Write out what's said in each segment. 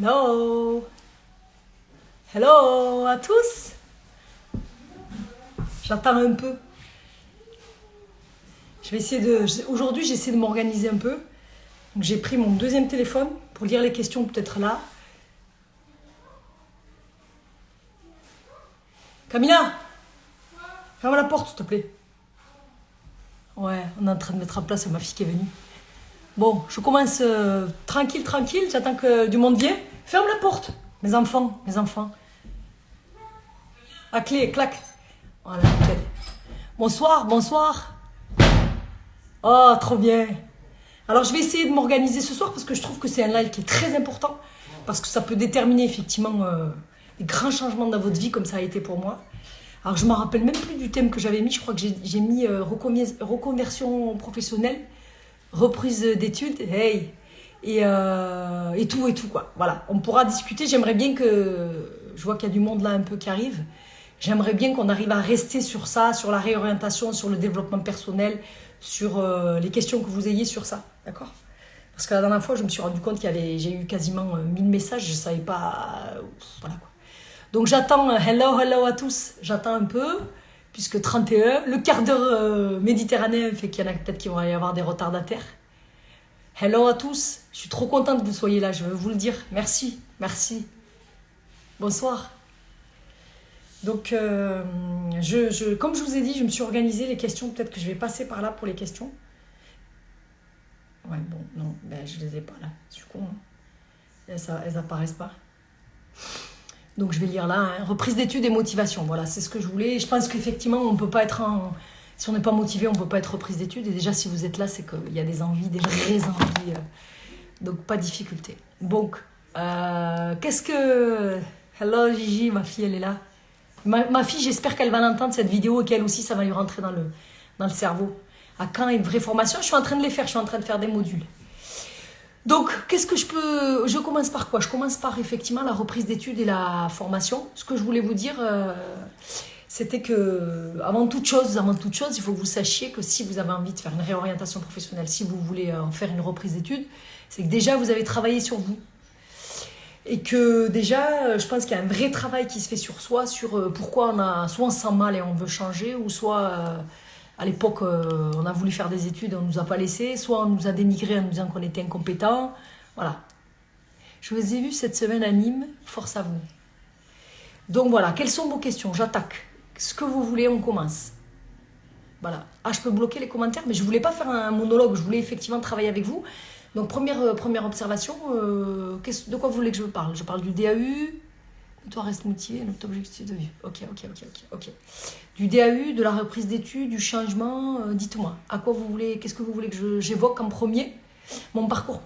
Hello. Hello à tous. J'attends un peu. Je vais essayer de... Aujourd'hui, j'essaie de m'organiser un peu. Donc, j'ai pris mon deuxième téléphone pour lire les questions peut-être là. Camilla, ferme la porte, s'il te plaît. Ouais, on est en train de mettre en place ma fille qui est venue. Bon, je commence tranquille. J'attends que du monde vienne. Ferme la porte, mes enfants. À clé, clac. Voilà, nickel. Bonsoir. Oh, trop bien. Alors, je vais essayer de m'organiser ce soir parce que je trouve que c'est un live qui est très important. Parce que ça peut déterminer effectivement des grands changements dans votre vie comme ça a été pour moi. Alors, je ne me rappelle même plus du thème que j'avais mis. Je crois que j'ai mis reconversion professionnelle, reprise d'études, hey, et tout, quoi. Voilà, on pourra discuter. J'aimerais bien que... Je vois qu'il y a du monde là un peu qui arrive. J'aimerais bien qu'on arrive à rester sur ça, sur la réorientation, sur le développement personnel, sur les questions que vous ayez sur ça, d'accord? Parce que la dernière fois, je me suis rendu compte j'ai eu quasiment 1000 messages, je ne savais pas... voilà quoi. Donc j'attends, hello à tous, j'attends un peu, puisque 31, le quart d'heure méditerranéen fait qu'il y en a peut-être qui vont y avoir des retardataires. Hello à tous, je suis trop contente que vous soyez là, je veux vous le dire, merci. Bonsoir. Donc, comme je vous ai dit, je me suis organisée les questions, peut-être que je vais passer par là pour les questions. Ouais, bon, non, je les ai pas là, je suis con. Hein. Elles apparaissent pas. Donc je vais lire là, hein. Reprise d'études et motivation, voilà, c'est ce que je voulais. Je pense qu'effectivement, on peut pas être si on n'est pas motivé, on peut pas être reprise d'études. Et déjà, si vous êtes là, c'est qu'il y a des envies, des vraies envies. Donc, pas de difficulté. Donc, qu'est-ce que... Hello Gigi, ma fille, elle est là. Ma fille, j'espère qu'elle va l'entendre, cette vidéo, et qu'elle aussi, ça va lui rentrer dans le cerveau. À quand une vraie formation? Je suis en train de les faire, je suis en train de faire des modules. Donc, qu'est-ce que je commence par quoi? Je commence par, effectivement, la reprise d'études et la formation. Ce que je voulais vous dire, c'était que, avant toute chose, il faut que vous sachiez que si vous avez envie de faire une réorientation professionnelle, si vous voulez en faire une reprise d'études, c'est que déjà, vous avez travaillé sur vous. Et que déjà, je pense qu'il y a un vrai travail qui se fait sur soi, sur pourquoi soit on se sent mal et on veut changer, ou soit à l'époque, on a voulu faire des études, on ne nous a pas laissé, soit on nous a dénigré en nous disant qu'on était incompétents. Voilà. Je vous ai vu cette semaine à Nîmes, force à vous. Donc voilà, quelles sont vos questions? J'attaque. Ce que vous voulez, on commence. Voilà. Ah, je peux bloquer les commentaires, mais je ne voulais pas faire un monologue, je voulais effectivement travailler avec vous. Donc, première observation, de quoi vous voulez que je parle? Je parle du DAU, toi reste motivé, notre objectif de vie. Ok. Du DAU, de la reprise d'études, du changement, dites-moi. À quoi vous voulez, qu'est-ce que vous voulez que j'évoque en premier? Mon parcours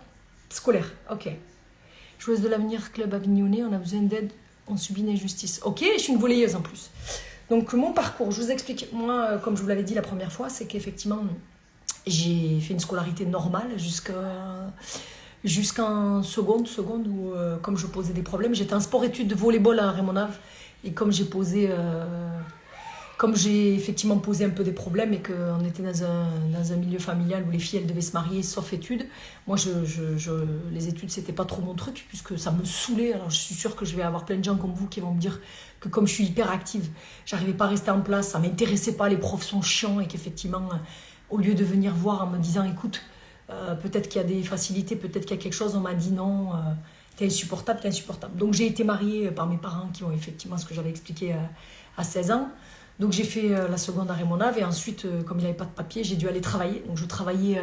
scolaire, ok. Joueuse de l'avenir, club avignonnais, on a besoin d'aide, on subit une injustice. Ok, je suis une volleyeuse en plus. Donc, mon parcours, je vous explique. Moi, comme je vous l'avais dit la première fois, c'est qu'effectivement... J'ai fait une scolarité normale jusqu'en seconde où, comme je posais des problèmes, j'étais en sport-études de volleyball à Raymond-Nave. Et comme j'ai effectivement posé un peu des problèmes et qu'on était dans un milieu familial où les filles, elles devaient se marier sauf études, moi, les études, c'était pas trop mon truc puisque ça me saoulait. Alors, je suis sûre que je vais avoir plein de gens comme vous qui vont me dire que comme je suis hyper active, j'arrivais pas à rester en place, ça m'intéressait pas, les profs sont chiants et qu'effectivement... Au lieu de venir voir en me disant, écoute, peut-être qu'il y a des facilités, peut-être qu'il y a quelque chose, on m'a dit non, t'es insupportable. Donc j'ai été mariée par mes parents qui ont effectivement ce que j'avais expliqué à 16 ans. Donc j'ai fait la seconde à Raymond-Nave et ensuite, comme il n'y avait pas de papier, j'ai dû aller travailler. Donc je travaillais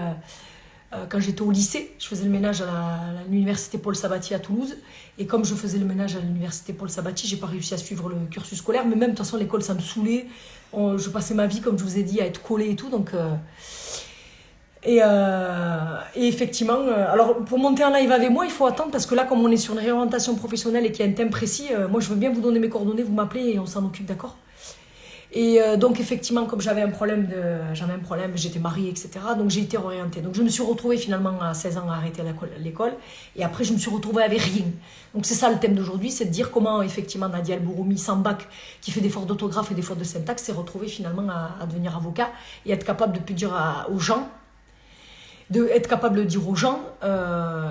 quand j'étais au lycée, je faisais le ménage à l'université Paul Sabatier à Toulouse. Et comme je faisais le ménage à l'université Paul Sabatier, j'ai pas réussi à suivre le cursus scolaire. Mais même, de toute façon, l'école, ça me saoulait. Je passais ma vie, comme je vous ai dit, à être collée et tout. Donc, et effectivement, alors pour monter en live avec moi, il faut attendre parce que là, comme on est sur une réorientation professionnelle et qu'il y a un thème précis, moi, je veux bien vous donner mes coordonnées, vous m'appelez et on s'en occupe, d'accord? Et donc, effectivement, comme j'avais un problème, j'étais mariée, etc. Donc, j'ai été orientée. Donc, je me suis retrouvée finalement à 16 ans à arrêter l'école. Et après, je me suis retrouvée avec rien. Donc, c'est ça le thème d'aujourd'hui, c'est de dire comment, effectivement, Nadia El-Bouroumi, sans bac, qui fait des fautes d'orthographe et des fautes de syntaxe, s'est retrouvée finalement à devenir avocat et être capable de dire aux gens. Être capable de dire aux gens,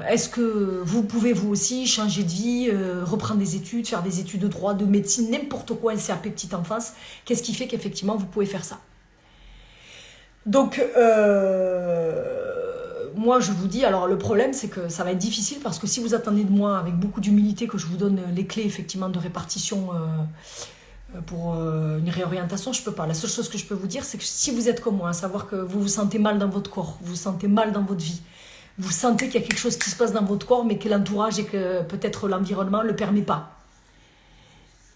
est-ce que vous pouvez vous aussi changer de vie, reprendre des études, faire des études de droit, de médecine, n'importe quoi, un CAP petite enfance, qu'est-ce qui fait qu'effectivement vous pouvez faire ça? Donc, moi je vous dis, alors le problème c'est que ça va être difficile parce que si vous attendez de moi avec beaucoup d'humilité que je vous donne les clés effectivement de répartition pour une réorientation, je peux pas. La seule chose que je peux vous dire c'est que si vous êtes comme moi, à savoir que vous vous sentez mal dans votre corps, vous vous sentez mal dans votre vie, vous sentez qu'il y a quelque chose qui se passe dans votre corps mais que l'entourage et que peut-être l'environnement ne le permet pas.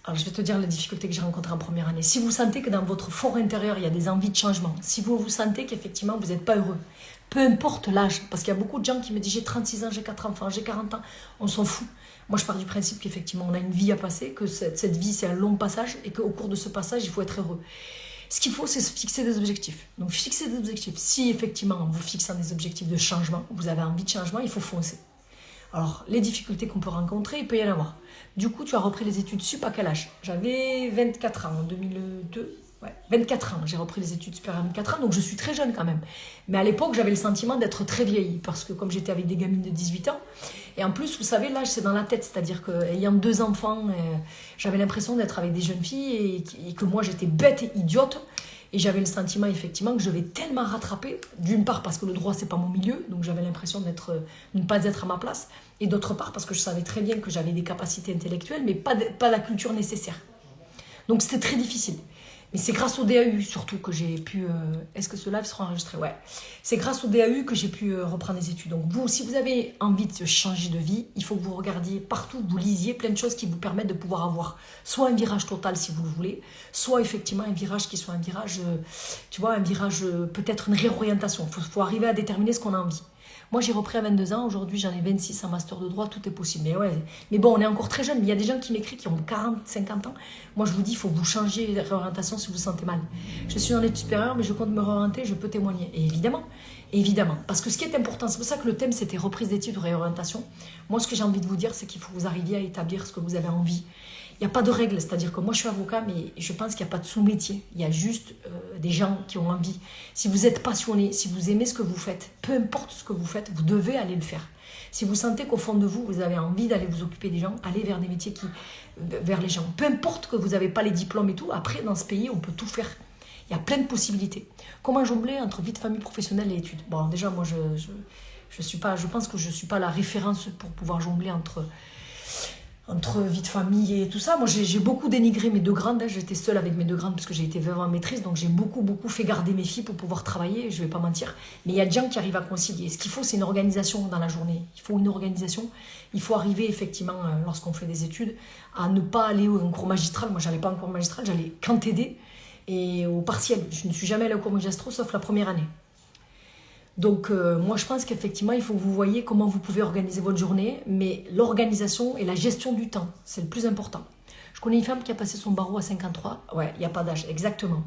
Alors, je vais te dire les difficultés que j'ai rencontrées en première année. Si vous sentez que dans votre fort intérieur, il y a des envies de changement, si vous sentez qu'effectivement, vous n'êtes pas heureux, peu importe l'âge, parce qu'il y a beaucoup de gens qui me disent « j'ai 36 ans, j'ai 4 enfants, j'ai 40 ans », on s'en fout. Moi, je pars du principe qu'effectivement, on a une vie à passer, que cette vie, c'est un long passage et qu'au cours de ce passage, il faut être heureux. Ce qu'il faut, c'est se fixer des objectifs. Donc, fixer des objectifs. Si effectivement, en vous fixant des objectifs de changement, vous avez envie de changement, il faut foncer. Alors, les difficultés qu'on peut rencontrer, il peut y en avoir. Du coup, tu as repris les études sup à quel âge? J'avais 24 ans en 2002. Ouais, 24 ans. J'ai repris les études supérieures à 24 ans, donc je suis très jeune quand même. Mais à l'époque, j'avais le sentiment d'être très vieille, parce que comme j'étais avec des gamines de 18 ans, et en plus, vous savez, l'âge, c'est dans la tête. C'est-à-dire qu'ayant 2 enfants, j'avais l'impression d'être avec des jeunes filles et que moi, j'étais bête et idiote. Et j'avais le sentiment, effectivement, que je vais tellement rattraper, d'une part parce que le droit, c'est pas mon milieu, donc j'avais l'impression de ne pas être à ma place, et d'autre part parce que je savais très bien que j'avais des capacités intellectuelles, mais pas la culture nécessaire. Donc c'était très difficile. Mais c'est grâce au DAU surtout que j'ai pu... Est-ce que ce live sera enregistré? Ouais. C'est grâce au DAU que j'ai pu reprendre les études. Donc vous, si vous avez envie de changer de vie, il faut que vous regardiez partout, vous lisiez plein de choses qui vous permettent de pouvoir avoir soit un virage total si vous le voulez, soit effectivement un virage qui soit un virage, tu vois, un virage, peut-être une réorientation. Il faut arriver à déterminer ce qu'on a envie. Moi, j'ai repris à 22 ans. Aujourd'hui, j'en ai 26 en master de droit. Tout est possible. Mais ouais, mais bon, on est encore très jeune. Il y a des gens qui m'écrivent qui ont 40, 50 ans. Moi, je vous dis, il faut que vous changiez de réorientation si vous vous sentez mal. Je suis en études supérieures, mais je compte me réorienter. Je peux témoigner. Et évidemment. Parce que ce qui est important, c'est pour ça que le thème, c'était reprise d'études ou réorientation. Moi, ce que j'ai envie de vous dire, c'est qu'il faut que vous arriviez à établir ce que vous avez envie. Il n'y a pas de règle, c'est-à-dire que moi je suis avocat, mais je pense qu'il n'y a pas de sous-métier. Il y a juste des gens qui ont envie. Si vous êtes passionné, si vous aimez ce que vous faites, peu importe ce que vous faites, vous devez aller le faire. Si vous sentez qu'au fond de vous, vous avez envie d'aller vous occuper des gens, allez vers des métiers vers les gens. Peu importe que vous n'avez pas les diplômes et tout, après dans ce pays, on peut tout faire. Il y a plein de possibilités. Comment jongler entre vie de famille professionnelle et études? Bon, déjà, moi, je pense que je ne suis pas la référence pour pouvoir jongler entre vie de famille et tout ça. Moi, j'ai beaucoup dénigré mes 2 grandes. J'étais seule avec mes 2 grandes parce que j'ai été veuve en maîtrise. Donc, j'ai beaucoup fait garder mes filles pour pouvoir travailler. Je ne vais pas mentir. Mais il y a des gens qui arrivent à concilier. Ce qu'il faut, c'est une organisation dans la journée. Il faut une organisation. Il faut arriver, effectivement, lorsqu'on fait des études, à ne pas aller au cours magistral. Moi, je n'allais pas en cours magistral. J'allais qu'en TD et au partiel. Je ne suis jamais allée au cours magistral, sauf la première année. Donc, moi, je pense qu'effectivement, il faut que vous voyez comment vous pouvez organiser votre journée, mais l'organisation et la gestion du temps, c'est le plus important. Je connais une femme qui a passé son barreau à 53. Ouais, il n'y a pas d'âge, exactement.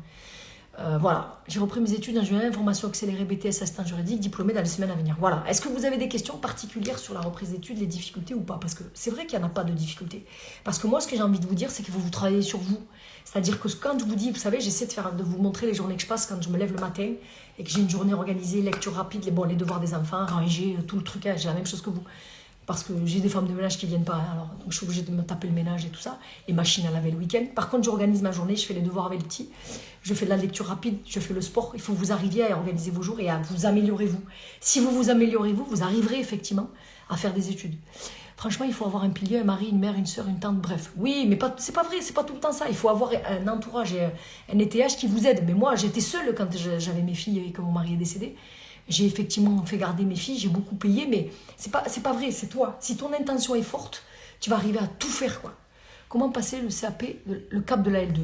Voilà, j'ai repris mes études en juin, formation accélérée BTS assistant juridique, diplômée dans les semaines à venir. Voilà, est-ce que vous avez des questions particulières sur la reprise d'études, les difficultés ou pas? Parce que c'est vrai qu'il n'y en a pas de difficultés. Parce que moi, ce que j'ai envie de vous dire, c'est qu'il faut vous travailler sur vous. C'est-à-dire que quand je vous dis, vous savez, j'essaie de vous montrer les journées que je passe quand je me lève le matin et que j'ai une journée organisée, lecture rapide, les devoirs des enfants, ranger, tout le truc, j'ai la même chose que vous. Parce que j'ai des femmes de ménage qui ne viennent pas, alors donc je suis obligée de me taper le ménage et tout ça, les machines à laver le week-end. Par contre, j'organise ma journée, je fais les devoirs avec le petit, je fais de la lecture rapide, je fais le sport. Il faut que vous arriviez à organiser vos jours et à vous améliorer vous. Si vous vous améliorez vous arriverez effectivement à faire des études. Franchement, il faut avoir un pilier, un mari, une mère, une soeur, une tante, bref. Oui, mais c'est pas vrai, c'est pas tout le temps ça. Il faut avoir un entourage et un étayage qui vous aide. Mais moi, j'étais seule quand j'avais mes filles et que mon mari est décédé. J'ai effectivement fait garder mes filles, j'ai beaucoup payé, mais c'est pas vrai, c'est toi. Si ton intention est forte, tu vas arriver à tout faire, quoi. Comment passer le CAP, le cap de la L2?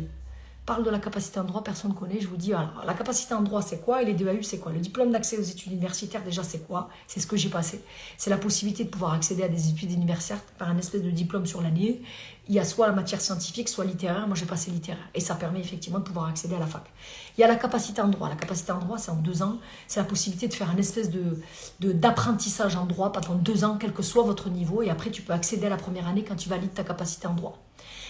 Parle de la capacité en droit, personne ne connaît. Je vous dis, alors, la capacité en droit, c'est quoi? Et les DAU, c'est quoi? Le diplôme d'accès aux études universitaires, déjà, c'est quoi? C'est ce que j'ai passé. C'est la possibilité de pouvoir accéder à des études universitaires par un espèce de diplôme sur l'année. Il y a soit la matière scientifique, soit littéraire. Moi, j'ai passé littéraire. Et ça permet effectivement de pouvoir accéder à la fac. Il y a la capacité en droit. La capacité en droit, c'est en 2 ans. C'est la possibilité de faire un espèce d'apprentissage en droit pendant 2 ans, quel que soit votre niveau. Et après, tu peux accéder à la première année quand tu valides ta capacité en droit.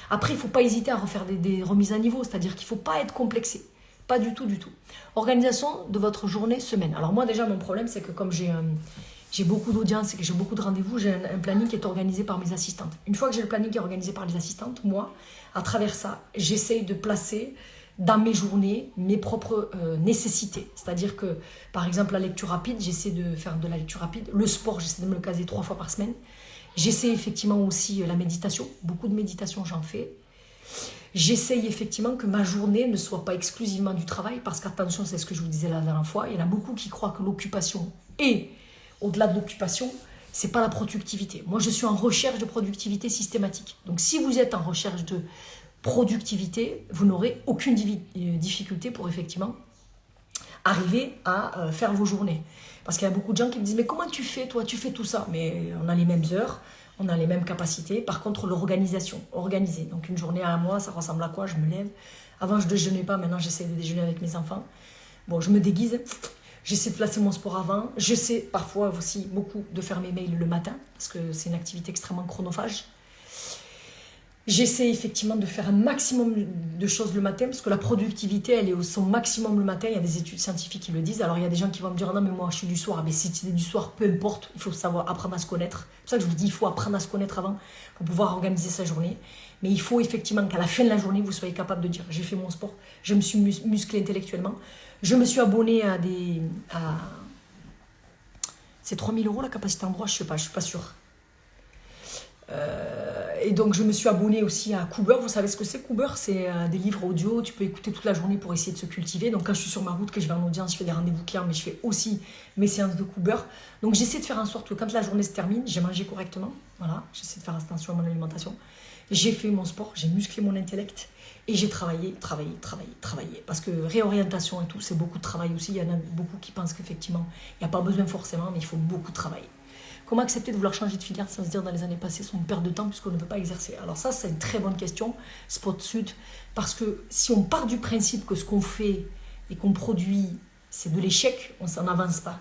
Après, il ne faut pas hésiter à refaire des remises à niveau, c'est-à-dire qu'il ne faut pas être complexé. Pas du tout, du tout. Organisation de votre journée, semaine. Alors moi déjà, mon problème, c'est que comme j'ai beaucoup d'audience et que j'ai beaucoup de rendez-vous, j'ai un planning qui est organisé par mes assistantes. Une fois que j'ai le planning qui est organisé par les assistantes, moi, à travers ça, j'essaye de placer dans mes journées mes propres nécessités. C'est-à-dire que, par exemple, la lecture rapide, j'essaie de faire de la lecture rapide. Le sport, j'essaie de me le caser 3 fois par semaine. J'essaie effectivement aussi la méditation. Beaucoup de méditation, j'en fais. J'essaye effectivement que ma journée ne soit pas exclusivement du travail, parce qu'attention, c'est ce que je vous disais la dernière fois, il y en a beaucoup qui croient que l'occupation et au-delà de l'occupation, c'est pas la productivité. Moi, je suis en recherche de productivité systématique. Donc, si vous êtes en recherche de productivité, vous n'aurez aucune difficulté pour effectivement arriver à faire vos journées. Parce qu'il y a beaucoup de gens qui me disent « Mais comment tu fais, toi? Tu fais tout ça ?» Mais on a les mêmes heures, on a les mêmes capacités. Par contre, l'organisation, organiser. Donc, une journée à moi, ça ressemble à quoi? Je me lève. Avant, je ne déjeunais pas. Maintenant, j'essaie de déjeuner avec mes enfants. Bon, je me déguise. J'essaie de placer mon sport avant. J'essaie parfois aussi beaucoup de faire mes mails le matin, parce que c'est une activité extrêmement chronophage. J'essaie effectivement de faire un maximum de choses le matin, parce que la productivité, elle est au son maximum le matin. Il y a des études scientifiques qui le disent. Alors, il y a des gens qui vont me dire « Non, mais moi, je suis du soir. » Mais si tu es du soir, peu importe. Il faut savoir apprendre à se connaître. C'est pour ça que je vous dis, il faut apprendre à se connaître avant pour pouvoir organiser sa journée. Mais il faut effectivement qu'à la fin de la journée, vous soyez capable de dire « J'ai fait mon sport. Je me suis musclé intellectuellement. Je me suis abonné à des... C'est 3 000 € la capacité en droit, je ne suis pas sûre. Et donc je me suis abonnée aussi à Cooper. Vous savez ce que c'est Cooper? C'est des livres audio, tu peux écouter toute la journée pour essayer de se cultiver. Donc quand je suis sur ma route, que je vais en audience, je fais des rendez-vous clients, mais je fais aussi mes séances de Cooper. Donc j'essaie de faire en sorte que quand la journée se termine, j'ai mangé correctement. Voilà, j'essaie de faire attention à mon alimentation. J'ai fait mon sport, j'ai musclé mon intellect et j'ai travaillé. Parce que réorientation et tout, c'est beaucoup de travail aussi. Il y en a beaucoup qui pensent qu'effectivement, il n'y a pas besoin forcément, mais il faut beaucoup travailler. Comment accepter de vouloir changer de filière sans se dire dans les années passées sont une perte de temps puisqu'on ne veut pas exercer? Alors ça, c'est une très bonne question, Spot Sud, parce que si on part du principe que ce qu'on fait et qu'on produit, c'est de l'échec, on s'en avance pas.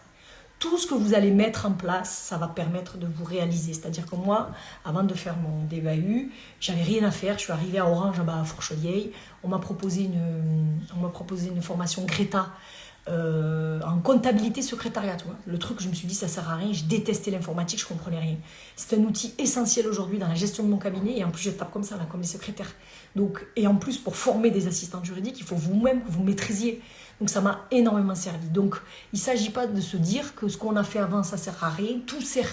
Tout ce que vous allez mettre en place, ça va permettre de vous réaliser. C'est-à-dire que moi, avant de faire mon DEAU, j'avais rien à faire. Je suis arrivée à Orange, à Fourchevieille. On m'a proposé une formation Greta en comptabilité secrétariat. Tu vois. Le truc, je me suis dit, ça sert à rien. Je détestais l'informatique, je comprenais rien. C'est un outil essentiel aujourd'hui dans la gestion de mon cabinet. Et en plus, je tape comme ça, là, comme les secrétaires. Donc, et en plus, pour former des assistantes juridiques, il faut vous-même que vous maîtrisiez. Donc ça m'a énormément servi. Donc il ne s'agit pas de se dire que ce qu'on a fait avant, ça ne sert à rien. Tout sert.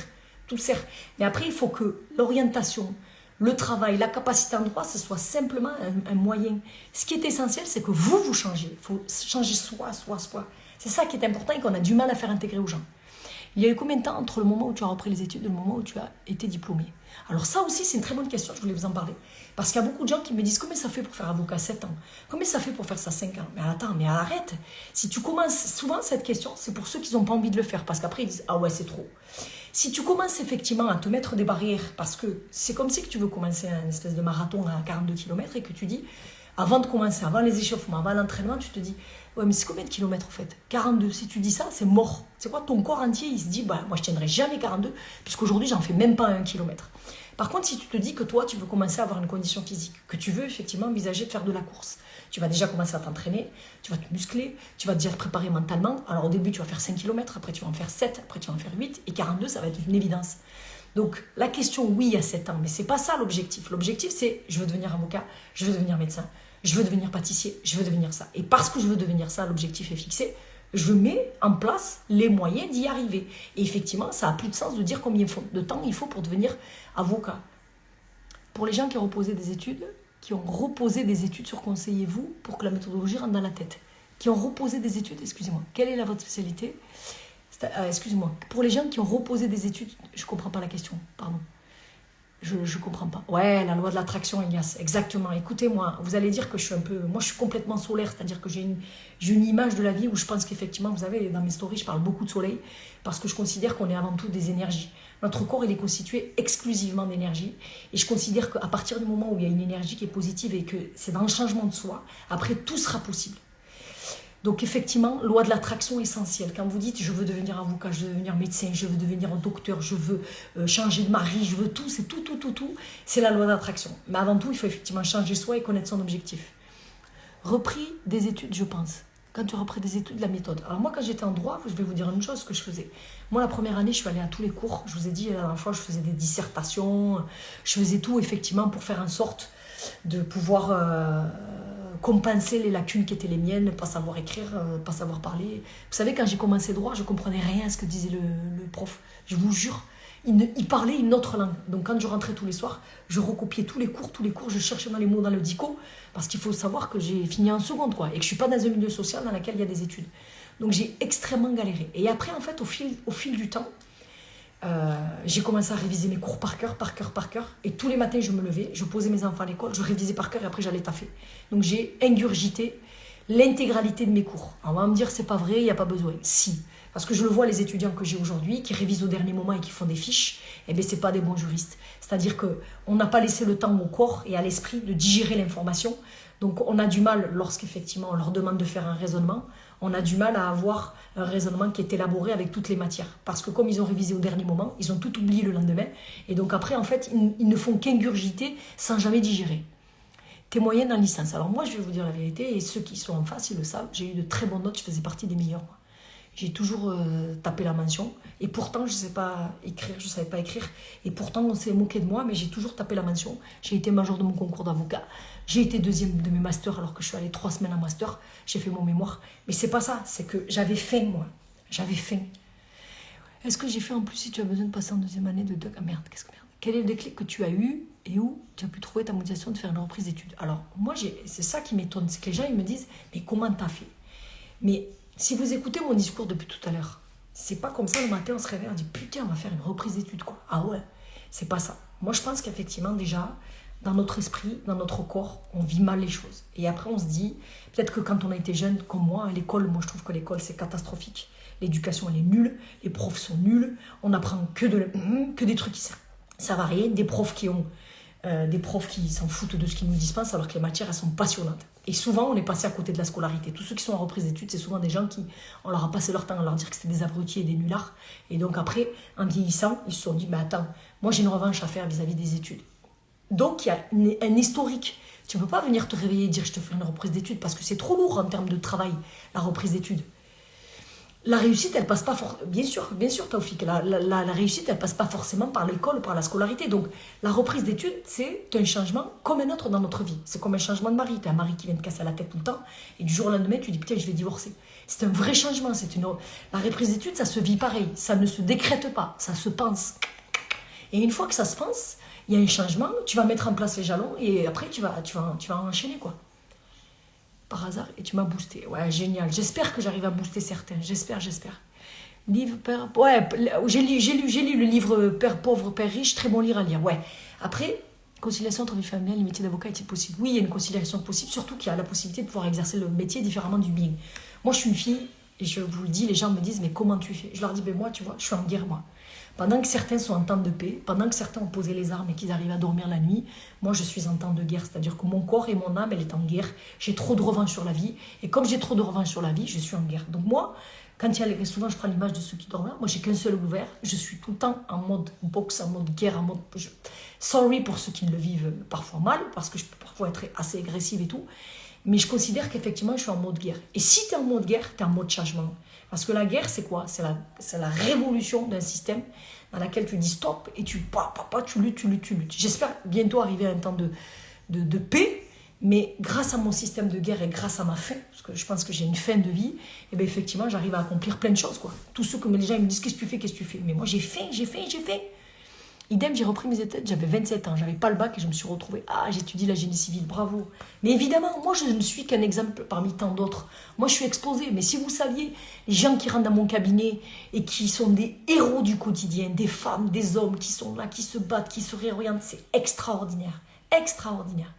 Mais après, il faut que l'orientation, le travail, la capacité en droit, ce soit simplement un moyen. Ce qui est essentiel, c'est que vous changez. Il faut changer soi. C'est ça qui est important et qu'on a du mal à faire intégrer aux gens. Il y a eu combien de temps entre le moment où tu as repris les études et le moment où tu as été diplômé? Alors ça aussi, c'est une très bonne question, je voulais vous en parler. Parce qu'il y a beaucoup de gens qui me disent, comment ça fait pour faire avocat 7 ans? Comment ça fait pour faire ça 5 ans? Mais attends, mais arrête. Si tu commences, souvent cette question, c'est pour ceux qui n'ont pas envie de le faire, parce qu'après ils disent, ah ouais, c'est trop. Si tu commences effectivement à te mettre des barrières, parce que c'est comme si que tu veux commencer un espèce de marathon à 42 km et que tu dis, avant de commencer, avant les échauffements, avant l'entraînement, tu te dis, ouais, mais c'est combien de kilomètres en fait? 42. Si tu dis ça, c'est mort. C'est quoi? Ton corps entier, il se dit, bah, moi je tiendrai jamais 42, puisqu'aujourd'hui, j'en fais même pas 1 kilomètre. Par contre, si tu te dis que toi, tu veux commencer à avoir une condition physique, que tu veux effectivement envisager de faire de la course, tu vas déjà commencer à t'entraîner, tu vas te muscler, tu vas déjà te préparer mentalement. Alors au début, tu vas faire 5 km, après tu vas en faire 7, après tu vas en faire 8, et 42, ça va être une évidence. Donc la question, oui, il y a 7 ans, mais c'est pas ça l'objectif. L'objectif, c'est, je veux devenir avocat, je veux devenir médecin, je veux devenir pâtissier, je veux devenir ça. Et parce que je veux devenir ça, l'objectif est fixé, je mets en place les moyens d'y arriver. Et effectivement, ça n'a plus de sens de dire combien de temps il faut pour devenir avocat. Pour les gens qui ont reposé des études, sur conseillez-vous pour que la méthodologie rentre dans la tête. Qui ont reposé des études, excusez-moi, quelle est votre spécialité? Excusez-moi, pour les gens qui ont reposé des études, je ne comprends pas la question, pardon. Je ne comprends pas. Ouais, la loi de l'attraction, Elias, exactement. Écoutez-moi, vous allez dire que je suis moi je suis complètement solaire, c'est-à-dire que j'ai une image de la vie où je pense qu'effectivement, vous savez, dans mes stories, je parle beaucoup de soleil, parce que je considère qu'on est avant tout des énergies. Notre corps, il est constitué exclusivement d'énergie, et je considère qu'à partir du moment où il y a une énergie qui est positive et que c'est dans le changement de soi, après, tout sera possible. Donc effectivement, loi de l'attraction essentielle. Quand vous dites je veux devenir avocat, je veux devenir médecin, je veux devenir docteur, je veux changer de mari, je veux tout, c'est tout, c'est la loi d'attraction. Mais avant tout, il faut effectivement changer soi et connaître son objectif. repris des études, je pense. Quand tu as repris des études, la méthode. Alors moi, quand j'étais en droit, je vais vous dire une chose que je faisais. Moi, la première année, je suis allée à tous les cours. Je vous ai dit, la dernière fois, je faisais des dissertations. Je faisais tout, effectivement, pour faire en sorte de pouvoir compenser les lacunes qui étaient les miennes, pas savoir écrire, pas savoir parler. Vous savez, quand j'ai commencé droit, je comprenais rien à ce que disait le prof. Je vous jure. Il parlait une autre langue. Donc quand je rentrais tous les soirs, je recopiais tous les cours, je cherchais dans les mots dans le dico, parce qu'il faut savoir que j'ai fini en seconde, quoi, et que je ne suis pas dans un milieu social dans lequel il y a des études. Donc j'ai extrêmement galéré. Et après, en fait, au fil du temps, j'ai commencé à réviser mes cours par cœur. Et tous les matins, je me levais, je posais mes enfants à l'école, je révisais par cœur et après, j'allais taffer. Donc j'ai ingurgité l'intégralité de mes cours. Alors, on va me dire, c'est pas vrai, il n'y a pas besoin. Si. Parce que je le vois, les étudiants que j'ai aujourd'hui, qui révisent au dernier moment et qui font des fiches, eh bien, ce n'est pas des bons juristes. C'est-à-dire qu'on n'a pas laissé le temps au corps et à l'esprit de digérer l'information. Donc, on a du mal, lorsqu'effectivement on leur demande de faire un raisonnement, on a du mal à avoir un raisonnement qui est élaboré avec toutes les matières. Parce que comme ils ont révisé au dernier moment, ils ont tout oublié le lendemain. Et donc après, en fait, ils ne font qu'ingurgiter sans jamais digérer. T'es moyenne en licence. Alors moi, je vais vous dire la vérité, et ceux qui sont en face, ils le savent, j'ai eu de très bonnes notes, je faisais partie des meilleurs. J'ai toujours tapé la mention. Et pourtant, je ne sais pas écrire, je ne savais pas écrire. Et pourtant, on s'est moqué de moi, mais j'ai toujours tapé la mention. J'ai été major de mon concours d'avocat. J'ai été deuxième de mes masters alors que je suis allée 3 semaines en master. J'ai fait mon mémoire. Mais c'est pas ça, c'est que j'avais faim, moi. J'avais faim. Est-ce que j'ai fait en plus si tu as besoin de passer en deuxième année de doc? Ah merde, qu'est-ce que merde. Quel est le déclic que tu as eu et où tu as pu trouver ta motivation de faire une reprise d'études? Alors, moi, c'est ça qui m'étonne. C'est que les gens, ils me disent, mais comment t'as fait? Mais si vous écoutez mon discours depuis tout à l'heure, c'est pas comme ça le matin on se réveille, on dit putain on va faire une reprise d'études quoi. Ah ouais, c'est pas ça. Moi je pense qu'effectivement déjà, dans notre esprit, dans notre corps, on vit mal les choses. Et après on se dit, peut-être que quand on a été jeune comme moi, à l'école, moi je trouve que l'école c'est catastrophique. L'éducation elle est nulle, les profs sont nuls, on apprend que des trucs qui servent à rien, des profs qui s'en foutent de ce qu'ils nous dispensent alors que les matières elles sont passionnantes. Et souvent, on est passé à côté de la scolarité. Tous ceux qui sont en reprise d'études, c'est souvent des gens qui, on leur a passé leur temps à leur dire que c'était des abrutis et des nullards. Et donc après, en vieillissant, ils se sont dit, mais attends, moi j'ai une revanche à faire vis-à-vis des études. Donc il y a un historique. Tu ne peux pas venir te réveiller et dire, je te fais une reprise d'études, parce que c'est trop lourd en termes de travail, la reprise d'études. La réussite, elle passe pas forcément... Bien sûr, Taoufik, la réussite, elle passe pas forcément par l'école ou par la scolarité. Donc, la reprise d'études, c'est un changement comme un autre dans notre vie. C'est comme un changement de mari. Tu as un mari qui vient te casser la tête tout le temps, et du jour au lendemain, tu dis, putain, je vais divorcer. C'est un vrai changement. La reprise d'études, ça se vit pareil. Ça ne se décrète pas, ça se pense. Et une fois que ça se pense, il y a un changement, tu vas mettre en place les jalons, et après, tu vas enchaîner, quoi. Par hasard, et tu m'as boosté. Ouais, génial. J'espère que j'arrive à booster certains. J'espère. Livre Père... Ouais, j'ai lu le livre Père pauvre, Père riche. Très bon livre à lire. Ouais. Après, conciliation entre vie familiale et le métier d'avocat est-il possible? Oui, il y a une conciliation possible, surtout qu'il y a la possibilité de pouvoir exercer le métier différemment du mien. Moi, je suis une fille, et je vous le dis, les gens me disent, mais comment tu fais? Je leur dis, ben moi, tu vois, je suis en guerre, moi. Pendant que certains sont en temps de paix, pendant que certains ont posé les armes et qu'ils arrivent à dormir la nuit, moi je suis en temps de guerre, c'est-à-dire que mon corps et mon âme, elle est en guerre. J'ai trop de revanche sur la vie, et comme j'ai trop de revanche sur la vie, je suis en guerre. Donc moi, quand souvent je prends l'image de ceux qui dorment là, moi j'ai qu'un seul ouvert, je suis tout le temps en mode boxe, en mode guerre, en mode... Sorry pour ceux qui le vivent parfois mal, parce que je peux parfois être assez agressive et tout, mais je considère qu'effectivement je suis en mode guerre. Et si tu es en mode guerre, tu es en mode changement. Parce que la guerre, c'est quoi? C'est la révolution d'un système dans lequel tu dis stop et tu luttes. J'espère bientôt arriver à un temps de paix, mais grâce à mon système de guerre et grâce à ma faim, parce que je pense que j'ai une fin de vie, et bien effectivement, j'arrive à accomplir plein de choses, quoi. Tous ceux que les gens ils me disent, qu'est-ce que tu fais? Mais moi, j'ai faim. Idem, j'ai repris mes études, j'avais 27 ans, j'avais pas le bac et je me suis retrouvée, j'étudie la génie civil, bravo. Mais évidemment, moi je ne suis qu'un exemple parmi tant d'autres. Moi je suis exposée, mais si vous saviez, les gens qui rentrent dans mon cabinet et qui sont des héros du quotidien, des femmes, des hommes qui sont là, qui se battent, qui se réorientent, c'est extraordinaire, extraordinaire.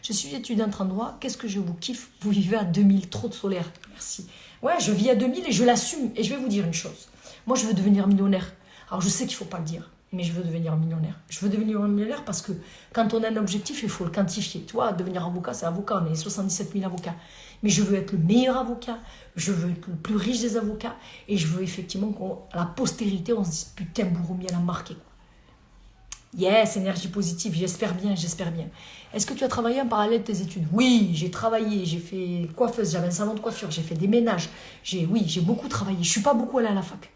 Je suis étudiante en droit, qu'est-ce que je vous kiffe? Vous vivez à 2000, trop de solaire, merci. Ouais, je vis à 2000 et je l'assume, et je vais vous dire une chose. Moi je veux devenir millionnaire, alors je sais qu'il ne faut pas le dire. Mais je veux devenir millionnaire. Je veux devenir millionnaire parce que quand on a un objectif, il faut le quantifier. Tu vois, devenir avocat, c'est avocat. On est 77 000 avocats. Mais je veux être le meilleur avocat. Je veux être le plus riche des avocats. Et je veux effectivement qu'à la postérité, on se dise, putain, Bouroumi, elle a marqué. Yes, énergie positive, j'espère bien, j'espère bien. Est-ce que tu as travaillé en parallèle de tes études? Oui, j'ai travaillé, j'ai fait coiffeuse, j'avais un salon de coiffure, j'ai fait des ménages. Oui, j'ai beaucoup travaillé. Je suis pas beaucoup allée à la fac.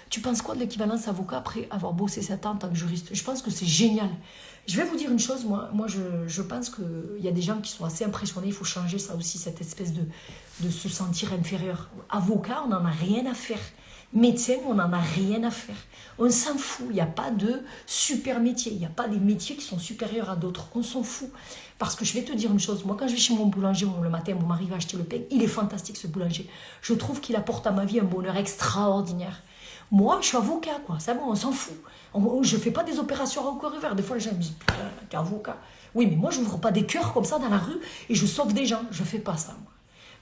Tu penses quoi de l'équivalence avocat après avoir bossé 7 ans en tant que juriste? Je pense que c'est génial. Je vais vous dire une chose, moi je pense qu'il y a des gens qui sont assez impressionnés, il faut changer ça aussi, cette espèce de se sentir inférieur. Avocat, on n'en a rien à faire. Médecin, on n'en a rien à faire. On s'en fout, il n'y a pas de super métier, il n'y a pas des métiers qui sont supérieurs à d'autres, on s'en fout. Parce que je vais te dire une chose, moi quand je vais chez mon boulanger le matin, mon mari va acheter le pain, il est fantastique ce boulanger. Je trouve qu'il apporte à ma vie un bonheur extraordinaire. Moi, je suis avocat, quoi. C'est bon, on s'en fout. Je ne fais pas des opérations à cœur ouvert. Des fois, les gens me disent, putain, t'es avocat. Oui, mais moi, je n'ouvre pas des cœurs comme ça dans la rue et je sauve des gens. Je ne fais pas ça, moi.